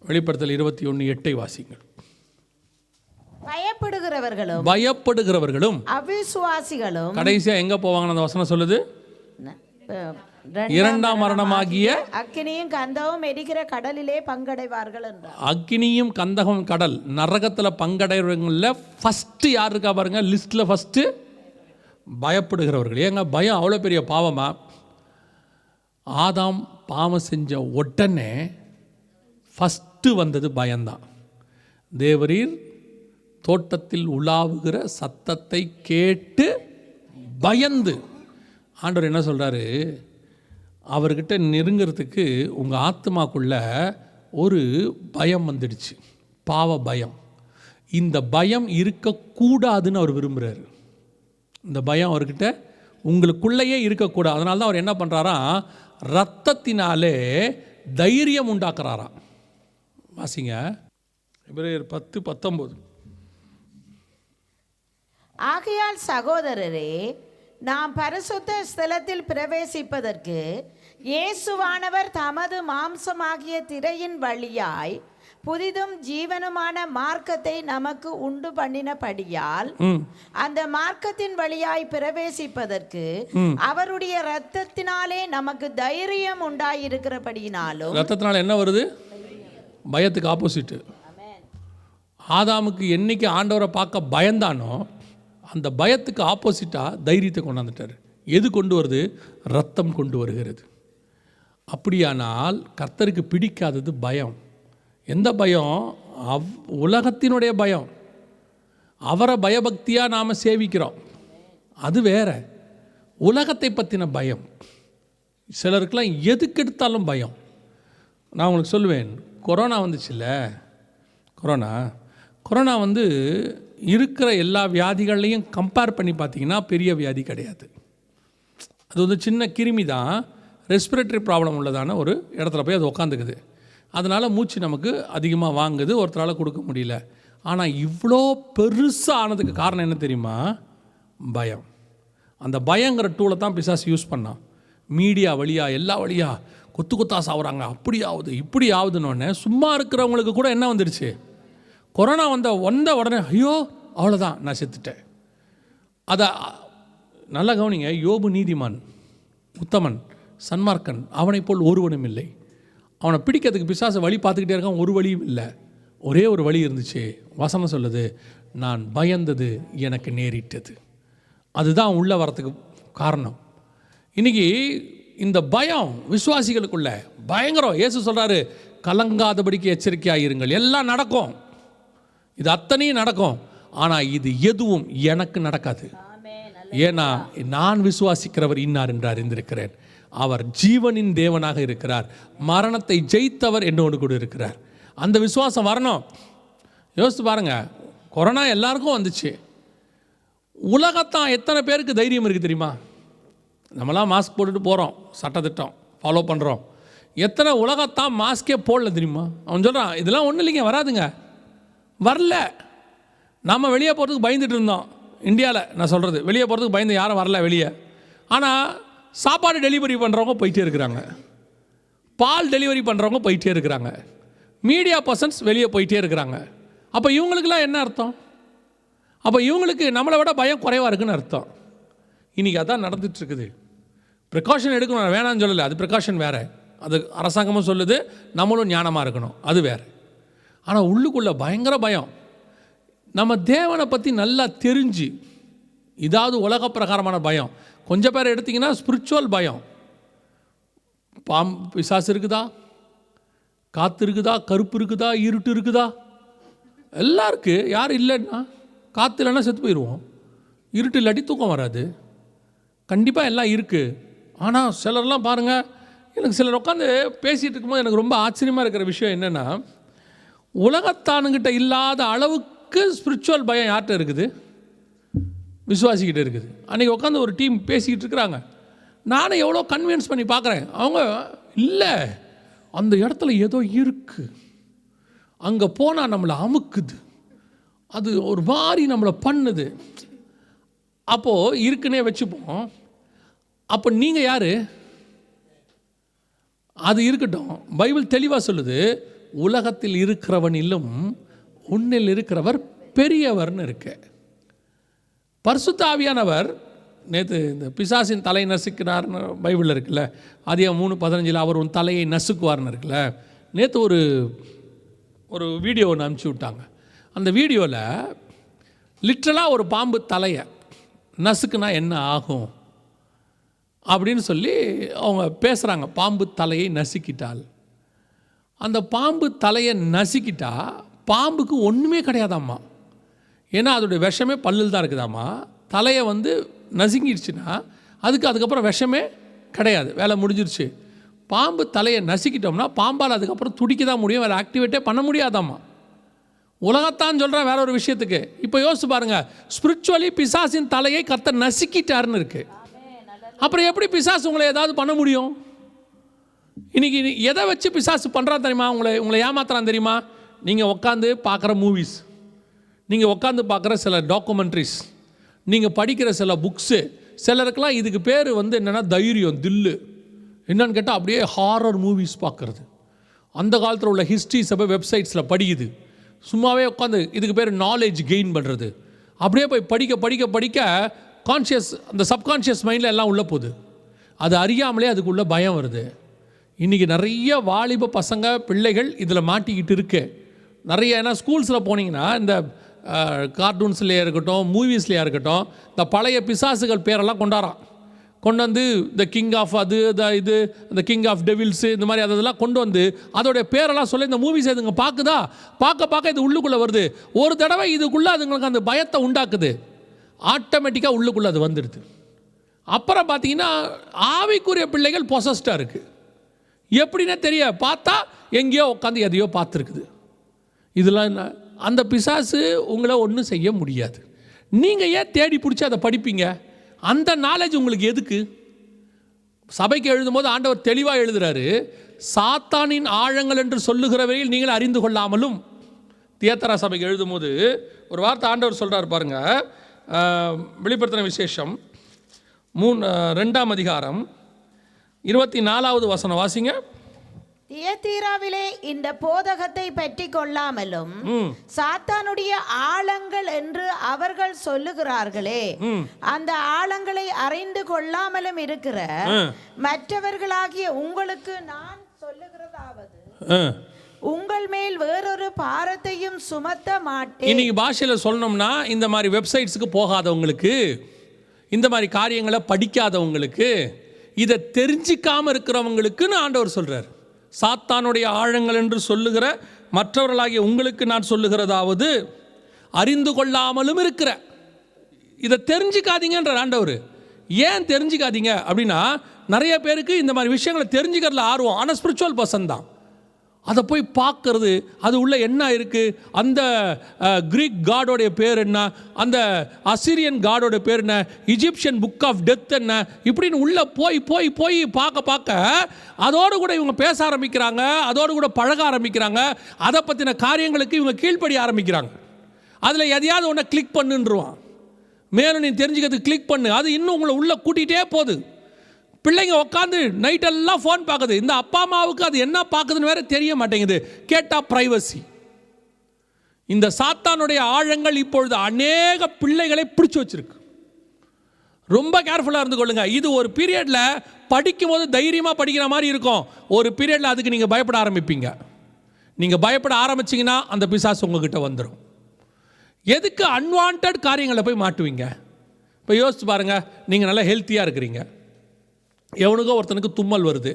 வெளிப்படுத்தல் 21:8 வாசிங்கள். பயப்படுகிறவர்களும் அவிசுவாசிகளும் கடைசியா எங்க போவாங்கன்னு அந்த வசனம் சொல்லுது, இரண்டாம் மரணமாகிய அக்கினியும் கந்தகம் எரிகிற கடலிலே பங்கடைவார்கள் என்றார். அக்கினியும் கந்தகம் கடல் நரகத்தில் பங்கடைறவங்கள ஃபஸ்ட்டு யார் இருக்கா பாருங்க லிஸ்ட்டில். ஃபஸ்ட்டு பயப்படுகிறவர்கள். ஏங்க பயம் அவ்வளோ பெரிய பாவமா? ஆதாம் பாவம் செஞ்ச உடனே ஃபஸ்ட்டு வந்தது பயம்தான். தேவரீர் தோட்டத்தில் உலாவுகிற சத்தத்தை கேட்டு பயந்து. ஆண்டவர் என்ன சொல்கிறாரு? அவர்கிட்ட நெருங்கிறதுக்கு உங்கள் ஆத்மாக்குள்ள ஒரு பயம் வந்துடுச்சு, பாவ பயம். இந்த பயம் இருக்கக்கூடாதுன்னு அவர் விரும்புகிறார். இந்த பயம் அவர்கிட்ட உங்களுக்குள்ளேயே இருக்கக்கூடாது. அதனால தான் அவர் என்ன பண்ணுறாராம், இரத்தத்தினாலே தைரியம் உண்டாக்குறாராம். வாசிங்க எபிரேயர் 10:19. ஆகையால் சகோதரரே, நாம் பரிசுத்த ஸ்தலத்தில் பிரவேசிப்பதற்கு இயேசுவானவர் தமது மாம்சமாகிய திரையின் வழியாய் புதிதும் ஜீவனுமான மார்க்கத்தை நமக்கு உண்டு பண்ணினபடியால் அந்த மார்க்கத்தின் வழியாய் பிரவேசிப்பதற்கு அவருடைய இரத்தத்தினாலே நமக்கு தைரியம் உண்டாயிருக்கிறபடியினாலும். இரத்தத்தினால என்ன வருது? பயத்துக்கு ஆப்போசிட். ஆதாமுக்கு என்னைக்கு ஆண்டவரை பார்க்க பயந்தானோ அந்த பயத்துக்கு ஆப்போசிட்டாக தைரியத்தை கொண்டாந்துட்டார். எது கொண்டு வருது? ரத்தம் கொண்டு வருகிறது. அப்படியானால் கர்த்தருக்கு பிடிக்காதது பயம். எந்த பயம்? உலகத்தினுடைய பயம். அவரை பயபக்தியாக நாம் சேவிக்கிறோம், அது வேற. உலகத்தை பற்றின பயம். சிலருக்கெல்லாம் எதுக்கு எடுத்தாலும் பயம். நான் உங்களுக்கு சொல்லுவேன், கொரோனா வந்துச்சுல்ல, கொரோனா வந்து இருக்கிற எல்லா வியாதிகள்லையும் கம்பேர் பண்ணி பார்த்தீங்கன்னா பெரிய வியாதி கிடையாது. அது வந்து சின்ன கிருமி தான், ரெஸ்பிரேட்டரி ப்ராப்ளம் உள்ளதான ஒரு இடத்துல போய் அது உக்காந்துக்குது. அதனால் மூச்சு நமக்கு அதிகமாக வாங்குது, ஒருத்தரால் கொடுக்க முடியல. ஆனால் இவ்வளோ பெருசாக ஆனதுக்கு காரணம் என்ன தெரியுமா? பயம். அந்த பயங்கிற டூலை தான் பிசாசு யூஸ் பண்ணான். மீடியா வழியாக எல்லா வழியாக கொத்தா சாவுறாங்க, அப்படி ஆகுது இப்படி ஆகுதுன்னு சும்மா இருக்கிறவங்களுக்கு கூட என்ன வந்துடுச்சு? கொரோனா வந்த உடனே ஐயோ அவ்வளோதான் நான் செத்துட்டேன். அதை நல்லா கவனிங்க. யோபு நீதிமான், உத்தமன், சன்மார்க்கன், அவனை போல் ஒருவனும் இல்லை. அவனை பிடிக்கிறதுக்கு பிசாசு வழி பார்த்துக்கிட்டே இருக்கான், ஒரு வழியும் இல்லை. ஒரே ஒரு வழி இருந்துச்சு. வசனம் சொல்லுது, நான் பயந்தது எனக்கு நேரிட்டது. அதுதான் உள்ளே வரத்துக்கு காரணம். இன்றைக்கி இந்த பயம் விசுவாசிகளுக்குள்ள பயங்கரம். இயேசு சொல்கிறாரு, கலங்காதபடிக்கு எச்சரிக்கையாயிருங்கள். எல்லாம் நடக்கும், இது அத்தனையும் நடக்கும், ஆனால் இது எதுவும் எனக்கு நடக்காது. ஏன்னா நான் விசுவாசிக்கிறவர் இன்னார் என்று அறிந்திருக்கிறேன். அவர் ஜீவனின் தேவனாக இருக்கிறார், மரணத்தை ஜெயித்தவர் என்னோடு கூட இருக்கிறார். அந்த விசுவாசம் வரணும். யோசித்து பாருங்க, கொரோனா எல்லாருக்கும் வந்துச்சு. உலகத்தான் எத்தனை பேருக்கு தைரியம் இருக்குது தெரியுமா? நம்மளாம் மாஸ்க் போட்டுட்டு போகிறோம், சட்டத்திட்டம் ஃபாலோ பண்ணுறோம். எத்தனை உலகத்தான் மாஸ்கே போடல தெரியுமா? அவன் சொல்கிறான் இதெல்லாம் ஒன்றும் இல்லைங்க, வராதுங்க. வரல. நம்ம வெளியே போகிறதுக்கு பயந்துட்டு இருந்தோம். இந்தியாவில் நான் சொல்கிறது, வெளியே போகிறதுக்கு பயந்து யாரும் வரல வெளியே. ஆனால் சாப்பாடு டெலிவரி பண்ணுறவங்க போயிட்டே இருக்கிறாங்க, பால் டெலிவரி பண்ணுறவங்க போயிட்டே இருக்கிறாங்க, மீடியா பர்சன்ஸ் வெளியே போயிட்டே இருக்கிறாங்க. அப்போ இவங்களுக்கெல்லாம் என்ன அர்த்தம்? அப்போ இவங்களுக்கு நம்மளை விட பயம் குறைவாக இருக்குன்னு அர்த்தம். இன்றைக்கி அதான் நடந்துகிட்ருக்குது. ப்ரிகாஷன் எடுக்கணும், நான் வேணான்னு சொல்லலை, அது ப்ரிகாஷன் வேறு, அது அரசாங்கமும் சொல்லுது, நம்மளும் ஞானமாக இருக்கணும், அது வேறு. ஆனால் உள்ளுக்குள்ளே பயங்கர பயம். நம்ம தேவனை பற்றி நல்லா தெரிஞ்சு, இதாவது உலக பிரகாரமான பயம். கொஞ்சம் பேர் எடுத்திங்கன்னா ஸ்பிரிச்சுவல் பயம். பிசாசு இருக்குதா, காற்று இருக்குதா, கருப்பு இருக்குதா, இருட்டு இருக்குதா, எல்லாம் இருக்குது. யாரும் இல்லைன்னா, காற்று இல்லைன்னா செத்து போயிடுவோம், இருட்டு இல்லாட்டி தூக்கம் வராது. கண்டிப்பாக எல்லாம் இருக்குது. ஆனால் சிலர்லாம் பாருங்கள், எனக்கு சிலர் உட்காந்து பேசிகிட்டு இருக்கும்போது எனக்கு ரொம்ப ஆச்சரியமாக இருக்கிற விஷயம் என்னென்னா, உலகத்தானுங்கிட்ட இல்லாத அளவுக்கு ஸ்பிரிச்சுவல் பயம் யார்கிட்ட இருக்குது? விசுவாசிக்கிட்ட இருக்குது. அன்றைக்கி உட்காந்து ஒரு டீம் பேசிக்கிட்டு இருக்கிறாங்க. நானும் எவ்வளோ கன்வின்ஸ் பண்ணி பார்க்குறேன். அவங்க இல்லை, அந்த இடத்துல ஏதோ இருக்குது, அங்கே போனால் நம்மளை அமுக்குது, அது ஒரு மாதிரி நம்மளை பண்ணுது. அப்போது இருக்குன்னே வச்சுப்போம். அப்போ நீங்கள் யார்? அது இருக்கட்டும். பைபிள் தெளிவாக சொல்லுது, உலகத்தில் இருக்கிறவனிலும் உன்னில் இருக்கிறவர் பெரியவர்னு இருக்கு. பரிசுத்த ஆவியானவர் நேற்று இந்த பிசாசின் தலை நசுக்கினார்னு பைபிளில் இருக்குல்ல, அதிகம் 3:15 அவர் உன் தலையை நசுக்குவார்னு இருக்குல்ல. நேற்று ஒரு வீடியோ ஒன்று அனுப்பிச்சி விட்டாங்க. அந்த வீடியோவில் லிட்ரலாக ஒரு பாம்பு தலையை நசுக்குனா என்ன ஆகும் அப்படின்னு சொல்லி அவங்க பேசுகிறாங்க. பாம்பு தலையை நசுக்கிட்டால், அந்த பாம்பு தலையை நசுக்கிட்டா பாம்புக்கு ஒன்றுமே கிடையாதாம்மா. ஏன்னா அதோடைய விஷமே பல்லில் தான் இருக்குதாம்மா. தலையை நசுங்கிடுச்சுன்னா அதுக்கப்புறம் விஷமே கிடையாது, வேலை முடிஞ்சிருச்சு. பாம்பு தலையை நசுக்கிட்டோம்னா பாம்பால் அதுக்கப்புறம் துடிக்க தான் முடியும், வேறு ஆக்டிவேட்டே பண்ண முடியாதாம்மா. உலகத்தான் சொல்கிறேன் வேற ஒரு விஷயத்துக்கு. இப்போ யோசிச்சு பாருங்கள், ஸ்பிரிச்சுவலி பிசாசின் தலையை கர்த்தர் நசுக்கிட்டாருன்னு இருக்குது. அப்புறம் எப்படி பிசாசு உங்களை ஏதாவது பண்ண முடியும்? இன்றைக்கி எதை வச்சு பிசாசு பண்ணுறான் தெரியுமா? உங்களை ஏமாத்துறான் தெரியுமா? நீங்கள் உட்காந்து பார்க்குற மூவிஸ், நீங்கள் உட்காந்து பார்க்குற சில டாக்குமெண்ட்ரிஸ், நீங்கள் படிக்கிற சில புக்ஸு. சிலருக்கெல்லாம் இதுக்கு பேர் என்னென்னா தைரியம், தில்லு. என்னன்னு கேட்டால் அப்படியே ஹாரர் மூவிஸ் பார்க்குறது. அந்த காலத்தில் உள்ள ஹிஸ்ட்ரிஸை போய் வெப்சைட்ஸில் படிக்குது. சும்மாவே உட்காந்து இதுக்கு பேர் நாலேஜ் கெயின் பண்ணுறது. அப்படியே போய் படிக்க படிக்க படிக்க கான்ஷியஸ், அந்த சப்கான்ஷியஸ் மைண்டில் எல்லாம் உள்ளே போகுது. அது அறியாமலே அதுக்குள்ளே பயம் வருது. இன்றைக்கி நிறைய வாலிப பசங்க பிள்ளைகள் இதில் மாட்டிக்கிட்டு இருக்கு நிறைய. ஏன்னா ஸ்கூல்ஸில் போனீங்கன்னா இந்த கார்ட்டூன்ஸ்லேயே இருக்கட்டும், மூவிஸ்லேயே இருக்கட்டும், இந்த பழைய பிசாசுகள் பேரெல்லாம் கொண்டு வந்து த கிங் ஆஃப் அது இது, இந்த கிங் ஆஃப் டெவில்ஸு, இந்த மாதிரி அதெல்லாம் கொண்டு வந்து அதோடைய பேரெல்லாம் சொல்லி இந்த மூவிஸ் இதுங்க பார்க்குதா, பார்க்க இது உள்ளுக்குள்ளே வருது. ஒரு தடவை இதுக்குள்ளே அதுங்களுக்கு அந்த பயத்தை உண்டாக்குது, ஆட்டோமேட்டிக்காக உள்ளுக்குள்ளே அது வந்துடுது. அப்புறம் பார்த்தீங்கன்னா ஆவிக்குரிய பிள்ளைகள் பொசஸ்டாக இருக்குது. எப்படின்னா தெரிய பார்த்தா எங்கேயோ உட்காந்து எதையோ பார்த்துருக்குது. இதெல்லாம் என்ன? அந்த பிசாசு உங்களை ஒன்றும் செய்ய முடியாது. நீங்கள் ஏன் தேடி பிடிச்சி அதை படிப்பீங்க? அந்த நாலேஜ் உங்களுக்கு எதுக்கு? சபைக்கு எழுதும்போது ஆண்டவர் தெளிவாக எழுதுகிறாரு, சாத்தானின் ஆழங்கள் என்று சொல்லுகிறவரையில் நீங்கள் அறிந்து கொள்ளாமலும். தியேத்தரா சபைக்கு எழுதும்போது ஒரு வார்த்தை ஆண்டவர் சொல்கிறார் பாருங்க. வெளிப்படுத்தின விசேஷம் 2ஆம் அதிகாரம் 24வது வசனம் வாசிங்க. தியத்தீராவிலே இந்த போதகத்தை பற்றி கொள்ளாமலும் சாத்தானுடைய ஆழங்கள் என்று அவர்கள் சொல்லுகிறார்களே, அந்த ஆழங்களை அறிந்து கொள்ளாமலும் இருக்கிற மற்றவர்களாகிய உங்களுக்கு நான் சொல்லுகிறதாவது, உங்கள் மேல் வேறொரு பாரத்தையும் சுமத்த மாட்டேன். இன்னைக்கு பாஷையில் சொல்லணும்னா, இந்த மாதிரி வெப்சைட்ஸுக்கு போகாதவங்களுக்கு, இந்த மாதிரி காரியங்களை படிக்காதவங்களுக்கு, இதை தெரிஞ்சிக்காமல் இருக்கிறவங்களுக்குன்னு ஆண்டவர் சொல்கிறார். சாத்தானுடைய ஆழங்கள் என்று சொல்லுகிற மற்றவர்களாகிய உங்களுக்கு நான் சொல்லுகிறதாவது, அறிந்து கொள்ளாமலும் இருக்கிற. இதை தெரிஞ்சுக்காதீங்கன்ற ஆண்டவர். ஏன் தெரிஞ்சுக்காதீங்க அப்படின்னா, நிறைய பேருக்கு இந்த மாதிரி விஷயங்களை தெரிஞ்சுக்கிறதுல ஆர்வம், ஆனால் ஸ்பிரிச்சுவல் பர்சன் தான். அதை போய் பார்க்கறது, அது உள்ள என்ன இருக்குது, அந்த கிரீக் காடோடைய பேர் என்ன, அந்த அசிரியன் காடோட பேர் என்ன, இஜிப்சியன் புக் ஆஃப் டெத் என்ன, இப்படின்னு உள்ளே போய் போய் போய் பார்க்க அதோடு கூட இவங்க பேச ஆரம்பிக்கிறாங்க, அதோடு கூட பழக ஆரம்பிக்கிறாங்க, அதை பற்றின காரியங்களுக்கு இவங்க கீழ்ப்படிய ஆரம்பிக்கிறாங்க. அதில் எதையாவது ஒன்றை கிளிக் பண்ணுன்றான், மேலும் நீ தெரிஞ்சுக்கிறதுக்கு கிளிக் பண்ணு, அது இன்னும் உங்களை உள்ளே கூட்டிகிட்டே போகுது. பிள்ளைங்க உட்காந்து நைட்டெல்லாம் ஃபோன் பார்க்குது. இந்த அப்பா அம்மாவுக்கு அது என்ன பார்க்குதுன்னு வேற தெரிய மாட்டேங்குது. கேட்டால் ப்ரைவசி. இந்த சாத்தானுடைய ஆழங்கள் இப்பொழுது அநேக பிள்ளைகளை பிடிச்சி வச்சிருக்கு. ரொம்ப கேர்ஃபுல்லாக இருந்து கொள்ளுங்க. இது ஒரு பீரியடில் படிக்கும் போது தைரியமாக படிக்கிற மாதிரி இருக்கும், ஒரு பீரியடில் அதுக்கு நீங்கள் பயப்பட ஆரம்பிப்பீங்க. நீங்கள் பயப்பட ஆரம்பிச்சிங்கன்னா அந்த பிசாசு உங்ககிட்ட வந்துடும். எதுக்கு அன்வான்ட் காரியங்களை போய் மாட்டுவீங்க? இப்போ யோசிச்சு பாருங்கள், நீங்கள் நல்லா ஹெல்த்தியாக இருக்கிறீங்க, எவனுக்கோ ஒருத்தனுக்கு தும்மல் வருது,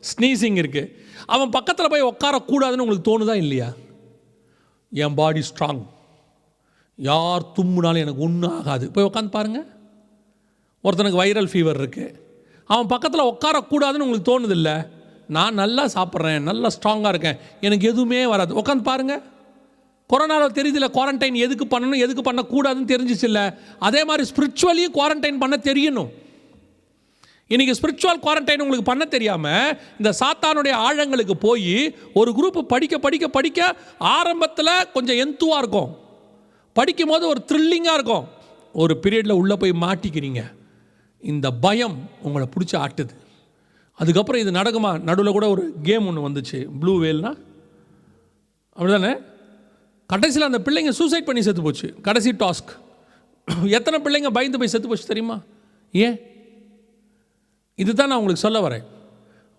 ஸ்னீசிங் இருக்குது, அவன் பக்கத்தில் போய் உட்காரக்கூடாதுன்னு உங்களுக்கு தோணுதா இல்லையா? என் பாடி ஸ்ட்ராங், யார் தும்முனாலும் எனக்கு ஒன்றும் ஆகாது, போய் உட்காந்து பாருங்கள். ஒருத்தனுக்கு வைரல் ஃபீவர் இருக்குது, அவன் பக்கத்தில் உட்காரக்கூடாதுன்னு உங்களுக்கு தோணுதில்ல? நான் நல்லா சாப்பிட்றேன், நல்லா ஸ்ட்ராங்காக இருக்கேன், எனக்கு எதுவுமே வராது, உட்காந்து பாருங்கள். கொரோனாவில் தெரியுதில்ல குவாரண்டைன் எதுக்கு பண்ணணும் எதுக்கு பண்ணக்கூடாதுன்னு தெரிஞ்சிச்சு இல்லை? அதே மாதிரி ஸ்பிரிச்சுவலியும் குவாரண்டைன் பண்ண தெரியணும். இன்றைக்கி ஸ்பிரிச்சுவல் குவாரண்டைன் உங்களுக்கு பண்ண தெரியாமல் இந்த சாத்தானுடைய ஆழங்களுக்கு போய் ஒரு குரூப்பு படிக்க படிக்க படிக்க ஆரம்பத்தில் கொஞ்சம் எந்துவாக இருக்கும், படிக்கும் போது ஒரு த்ரில்லிங்காக இருக்கும், ஒரு பீரியடில் உள்ளே போய் மாட்டிக்கிறீங்க, இந்த பயம் உங்களை பிடிச்சி ஆட்டுது. அதுக்கப்புறம் இது நடக்குமா? நடுவில் கூட ஒரு கேம் ஒன்று வந்துச்சு, ப்ளூ வேல்னா, அப்படிதானே? கடைசியில் அந்த பிள்ளைங்க சூசைட் பண்ணி செத்து போச்சு. கடைசி டாஸ்க். எத்தனை பிள்ளைங்க பயந்து போய் செத்து போச்சு தெரியுமா? ஏன்? இதுதான் நான் உங்களுக்கு சொல்ல வரேன்.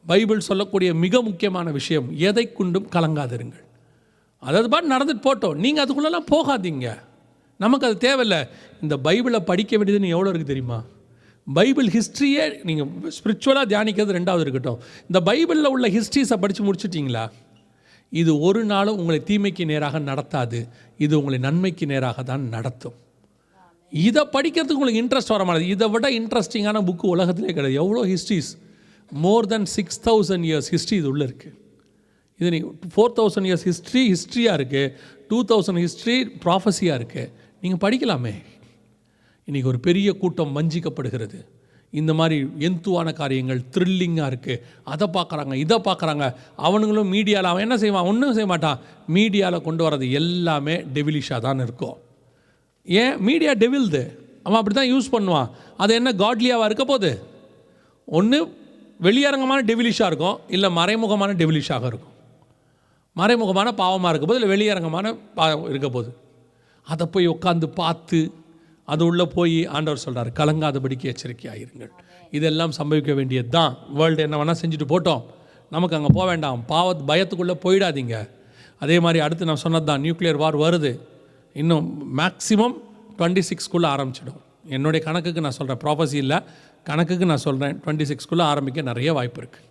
பைபிள் சொல்லக்கூடிய மிக முக்கியமான விஷயம், எதை கொண்டும் கலங்காதிருங்கள். அதாவது பாட்டு நடந்துட்டு போட்டோம், நீங்கள் அதுக்குள்ளெல்லாம் போகாதீங்க, நமக்கு அது தேவையில்லை. இந்த பைபிளை படிக்க வேண்டியதுன்னு எவ்வளோ இருக்குது தெரியுமா? பைபிள் ஹிஸ்ட்ரியே நீங்கள் ஸ்பிரிச்சுவலாக தியானிக்கிறது ரெண்டாவது இருக்கட்டும், இந்த பைபிளில் உள்ள ஹிஸ்ட்ரிஸை படித்து முடிச்சிட்டிங்களா, இது ஒரு நாளும் உங்களை தீமைக்கு நேராக நடத்தாது, இது உங்களை நன்மைக்கு நேராக தான் நடத்தும். இதை படிக்கிறதுக்கு உங்களுக்கு இன்ட்ரெஸ்ட் வர மாட்டேது. இதை விட இன்ட்ரெஸ்டிங்கான புக்கு உலகத்திலே கிடையாது. எவ்வளோ ஹிஸ்ட்ரிஸ், மோர் தென் 6000 years ஹிஸ்ட்ரி இது உள்ளே இருக்குது. இது நீங்கள் 4000 years ஹிஸ்ட்ரியாக இருக்குது, 2000 ஹிஸ்ட்ரி ப்ராஃபஸியாக இருக்குது. நீங்கள் படிக்கலாமே. இன்றைக்கி ஒரு பெரிய கூட்டம் வஞ்சிக்கப்படுகிறது. இந்த மாதிரி எந்துவான காரியங்கள் த்ரில்லிங்காக இருக்குது, அதை பார்க்குறாங்க, இதை பார்க்குறாங்க. அவனுங்களும் மீடியாவில் அவன் என்ன செய்வான்? ஒன்றும் செய்ய மாட்டான். மீடியாவில் கொண்டு வரது எல்லாமே டெவிலிஷாக தான் இருக்கும். ஏன்? மீடியா டெவில்து, அவன் அப்படி தான் யூஸ் பண்ணுவான். அது என்ன காட்லியாவாக இருக்க போகுது? ஒன்று வெளியரங்கமான டெவிலிஷாக இருக்கும், இல்லை மறைமுகமான டெவிலிஷாக இருக்கும். மறைமுகமான பாவமாக இருக்க போது, இல்லை வெளியரங்கமான பாவம் இருக்க போகுது. அதை போய் உட்காந்து பார்த்து அது உள்ளே போய் ஆண்டவர் சொல்கிறார், கலங்காதபடிக்கு எச்சரிக்கையாயிருங்கள். இதெல்லாம் சம்பவிக்க வேண்டியது தான். வேர்ல்டு என்ன வேணால் செஞ்சுட்டு போட்டோம், நமக்கு அங்கே போக வேண்டாம். பயத்துக்குள்ளே போயிடாதீங்க. அதே மாதிரி அடுத்து நான் சொன்னது தான், நியூக்ளியர் வார் வருது, இன்னும் மேக்ஸிமம் 26 ஆரம்பிச்சிடும். என்னுடைய கணக்குக்கு நான் சொல்கிறேன், ப்ராஃபஸி இல்லை, கணக்குக்கு நான் சொல்கிறேன், 26 ஆரம்பிக்க நிறைய வாய்ப்பு இருக்குது.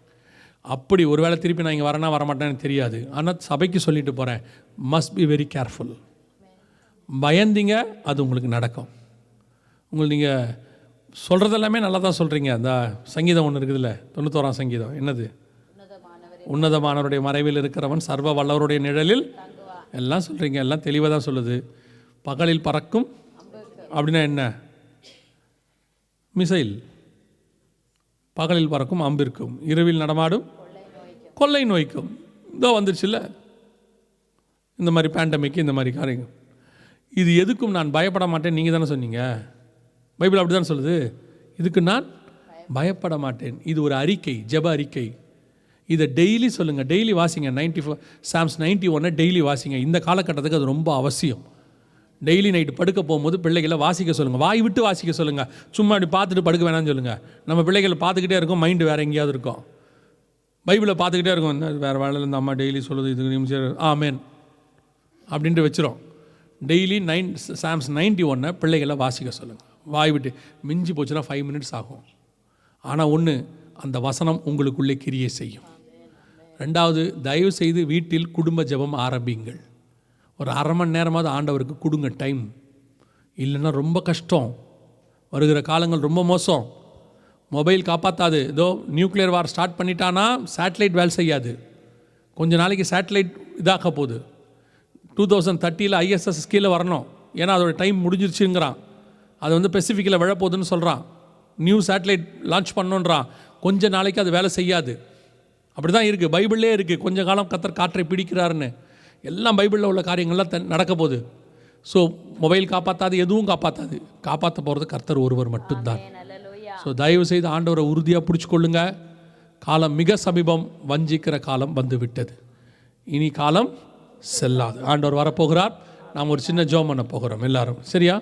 அப்படி ஒரு வேளை திருப்பி நான் இங்கே வரேன்னா வரமாட்டேன்னு தெரியாது, ஆனால் சபைக்கு சொல்லிட்டு போகிறேன், மஸ்ட் பி வெரி கேர்ஃபுல். பயந்தீங்க அது உங்களுக்கு நடக்கும். உங்களுக்கு நீங்கள் சொல்கிறது எல்லாமே நல்லா தான் சொல்கிறீங்க. அந்த சங்கீதம் ஒன்று இருக்குதுல்ல, 91ஆம் சங்கீதம், என்னது? உன்னதமானவருடைய மறைவில் இருக்கிறவன் சர்வ வல்லவருடைய நிழலில், எல்லாம் சொல்கிறீங்க, எல்லாம் தெளிவாக தான் சொல்லுது. பகலில் பறக்கும் அப்படின்னா என்ன? மிசைல். பகலில் பறக்கும் அம்பிற்கும், இரவில் நடமாடும் கொள்ளை நோய்க்கும். இதோ வந்துருச்சுல்ல இந்த மாதிரி பேண்டமிக்கு, இந்த மாதிரி காரியங்கள். இது எதுக்கும் நான் பயப்பட மாட்டேன், நீங்கள் தானே சொன்னீங்க. பைபிள் அப்படி தான் சொல்லுது, இதுக்கு நான் பயப்பட மாட்டேன். இது ஒரு அறிக்கை, ஜெப அறிக்கை. இதை டெய்லி சொல்லுங்கள், டெய்லி வாசிங்க. Psalms 91 டெய்லி வாசிங்க. இந்த காலகட்டத்துக்கு அது ரொம்ப அவசியம். டெய்லி நைட்டு படுக்க போகும்போது பிள்ளைகளை வாசிக்க சொல்லுங்கள், வாய் விட்டு வாசிக்க சொல்லுங்கள். சும்மா அப்படி பார்த்துட்டு படுக்க வேணாம்னு சொல்லுங்கள். நம்ம பிள்ளைகளை பார்த்துக்கிட்டே இருக்கும், மைண்டு வேறு எங்கேயாவது இருக்கும், பைபிளை பார்த்துக்கிட்டே இருக்கும். வேறு வேலையில் இந்த அம்மா டெய்லி சொல்லுது, இதுக்கு நிமிஷம் ஆமேன் அப்படின்ட்டு வச்சிரும். டெய்லி Psalms 91 பிள்ளைகளை வாசிக்க சொல்லுங்கள், வாய் விட்டு. மிஞ்சி போச்சுன்னா 5 minutes ஆகும். ஆனால் ஒன்று, அந்த வசனம் உங்களுக்குள்ளே கிரியை செய்யும். ரெண்டாவது, தயவு செய்து வீட்டில் குடும்ப ஜெபம் ஆரம்பிங்கள். ஒரு 1/2 மணி நேரமாவது ஆண்டவருக்கு கொடுங்க டைம். இல்லைன்னா ரொம்ப கஷ்டம். வருகிற காலங்கள் ரொம்ப மோசம். மொபைல் காப்பாற்றாது. ஏதோ நியூக்ளியர் வார் ஸ்டார்ட் பண்ணிட்டானா சேட்டலைட் வேலை செய்யாது. கொஞ்ச நாளைக்கு சேட்டலைட் இதாக்க போகுது. 2030 ISS கீழே வரணும். ஏன்னா அதோட டைம் முடிஞ்சிருச்சுங்கிறான். அது வந்து பெசிஃபிக்கில் விழப்போகுதுன்னு சொல்கிறான். நியூ சேட்டலைட் லான்ச் பண்ணணுன்றான். கொஞ்ச நாளைக்கு அது வேலை செய்யாது. அப்படி தான் இருக்குது. பைபிள்லே இருக்குது, கொஞ்ச காலம் கர்த்தர் காற்றை பிடிக்கிறாருன்னு. எல்லாம் பைபிளில் உள்ள காரியங்கள்லாம் நடக்க போகுது. ஸோ மொபைல் காப்பாற்றாது, எதுவும் காப்பாற்றாது. காப்பாற்ற போகிறது கர்த்தர் ஒருவர் மட்டும்தான். ஸோ தயவு செய்து ஆண்டவரை உறுதியாக பிடிச்சிக்கொள்ளுங்க. காலம் மிக சமீபம், வஞ்சிக்கிற காலம் வந்து விட்டது. இனி காலம் செல்லாது. ஆண்டவர் வரப்போகிறார். நாம் ஒரு சின்ன ஜெபம் பண்ண போகிறோம் எல்லாரும். சரியா?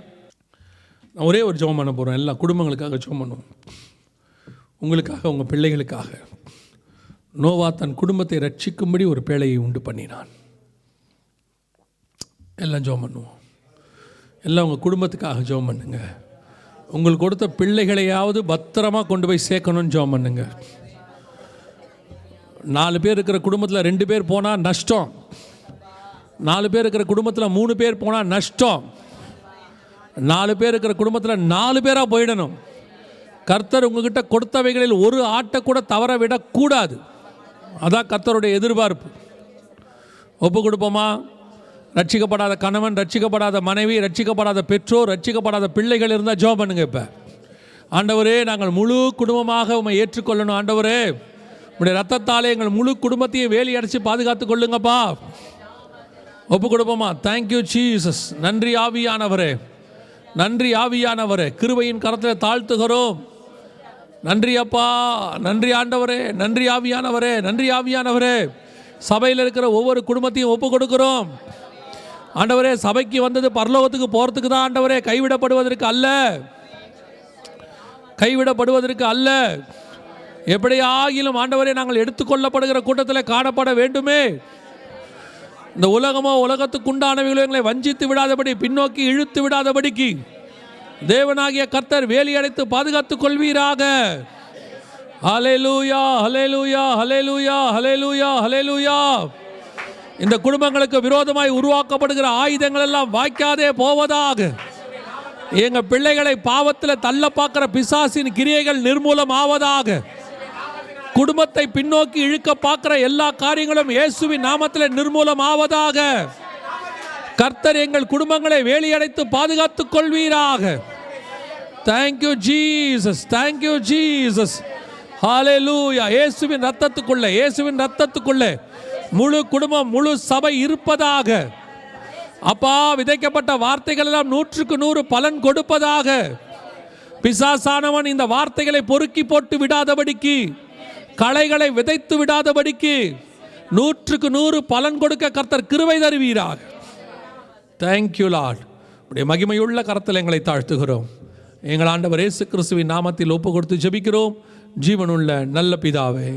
நான் ஒரே ஒரு ஜெபம் பண்ண போகிறோம். எல்லா குடும்பங்களுக்காக ஜெபம் பண்ணுவோம். உங்களுக்காக, உங்கள் பிள்ளைகளுக்காக. நோவா தன் குடும்பத்தை ரட்சிக்கும்படி ஒரு பேழையை உண்டு பண்ணினான். எல்லாம் ஜெபம் பண்ணுவோம். எல்லாம் உங்கள் குடும்பத்துக்காக ஜெபம் பண்ணுங்க. உங்களுக்கு கொடுத்த பிள்ளைகளையாவது பத்திரமாக கொண்டு போய் சேர்க்கணும்னு ஜெபம் பண்ணுங்க. 4 பேர் இருக்கிற குடும்பத்தில் 2 பேர் போனால் நஷ்டம். 4 பேர் இருக்கிற குடும்பத்தில் 3 பேர் போனால் நஷ்டம். 4 பேர் இருக்கிற குடும்பத்தில் 4 பேராக போயிடணும். கர்த்தர் உங்ககிட்ட கொடுத்தவைகளில் ஒரு ஆட்டை கூட தவற விடக்கூடாது. அதான் கர்த்தருடைய எதிர்பார்ப்பு. ஒப்பு கொடுப்போமா? ரட்சிக்கப்படாத கணவன், ரட்சிக்கப்படாத மனைவி, ரட்சிக்கப்படாத பெற்றோர், ரட்சிக்கப்படாத பிள்ளைகள் இருந்தால் ஜெபம் பண்ணுங்க. இப்போ ஆண்டவரே, நாங்கள் முழு குடும்பமாக உம்மை ஏற்றுக்கொள்ளணும். ஆண்டவரே, உடைய ரத்தத்தாலே எங்கள் முழு குடும்பத்தையும் வேலி அடைச்சி பாதுகாத்து கொள்ளுங்கப்பா. ஒப்பு கொடுப்போமா? Thank you Jesus. நன்றி ஆவியானவரே, நன்றி ஆவியானவரே. கிருபையின் கரத்தில் தாழ்த்துகிறோம். நன்றி அப்பா, நன்றி ஆண்டவரே, நன்றி ஆவியானவரே, நன்றி ஆவியானவரே. சபையில் இருக்கிற ஒவ்வொரு குடும்பத்தையும் ஒப்பு கொடுக்கிறோம். ஆண்டவரே, சபைக்கு வந்தது பரலோகத்துக்கு போகிறதுக்கு தான் ஆண்டவரே, கைவிடப்படுவதற்கு அல்ல, கைவிடப்படுவதற்கு அல்ல. எப்படியாகிலும் ஆண்டவரே, நாங்கள் எடுத்துக்கொள்ளப்படுகிற கூட்டத்தில் காணப்பட வேண்டுமே. இந்த உலகமோ உலகத்துக்குண்டானவைகளோ எங்களை வஞ்சித்து விடாதபடி, பின்னோக்கி இழுத்து விடாதபடிக்கு தேவனாகிய கர்த்தர் வேலி அடைத்து பாதுகாத்துக் கொள்வீராக. ஹல்லேலூயா, ஹல்லேலூயா, ஹல்லேலூயா, ஹல்லேலூயா, ஹல்லேலூயா. இந்த குடும்பங்களுக்கு விரோதமாய் உருவாக்கப்படுகிற ஆயுதங்கள் எல்லாம் வாய்க்காதே போவதாக. எங்க பிள்ளைகளை பாவத்தில் தள்ள பார்க்கிற பிசாசின் கிரியைகள் நிர்மூலம் ஆவதாக. குடும்பத்தை பின்னோக்கி இழுக்க பார்க்கிற எல்லா காரியங்களும் இயேசுவின் நாமத்தில் நிர்மூலம் ஆவதாக. கர்த்தர் எங்கள் குடும்பங்களை வேலியடைத்து பாதுகாத்துக் கொள்வீராக. Thank you Jesus, thank you Jesus. Hallelujah. இயேசுவின் ரத்தத்துக்குள்ளே, இயேசுவின் ரத்தத்துக்குள்ளே முழு குடும்பம், முழு சபை இருப்பதாக. அப்பா, விதைக்கப்பட்ட வார்த்தைகள் எல்லாம் 100க்கு 100 பலன் கொடுப்பதாக. பிசாசானவன் இந்த வார்த்தைகளை பொறுக்கி போட்டு விடாதபடிக்கு, களைகளை விதைத்து விடாதபடிக்கு 100க்கு 100 பலன் கொடுக்க கர்த்தர் கிருபை தருவீராக. Thank you Lord. உடைய மகிமையுள்ள கரத்தில் எங்களை தாழ்த்துகிறோம். எங்கள் ஆண்டவர் இயேசு கிறிஸ்துவின் நாமத்தில் ஒப்பு கொடுத்து ஜெபிக்கிறோம். ஜீவனுள்ள நல்ல பிதாவே.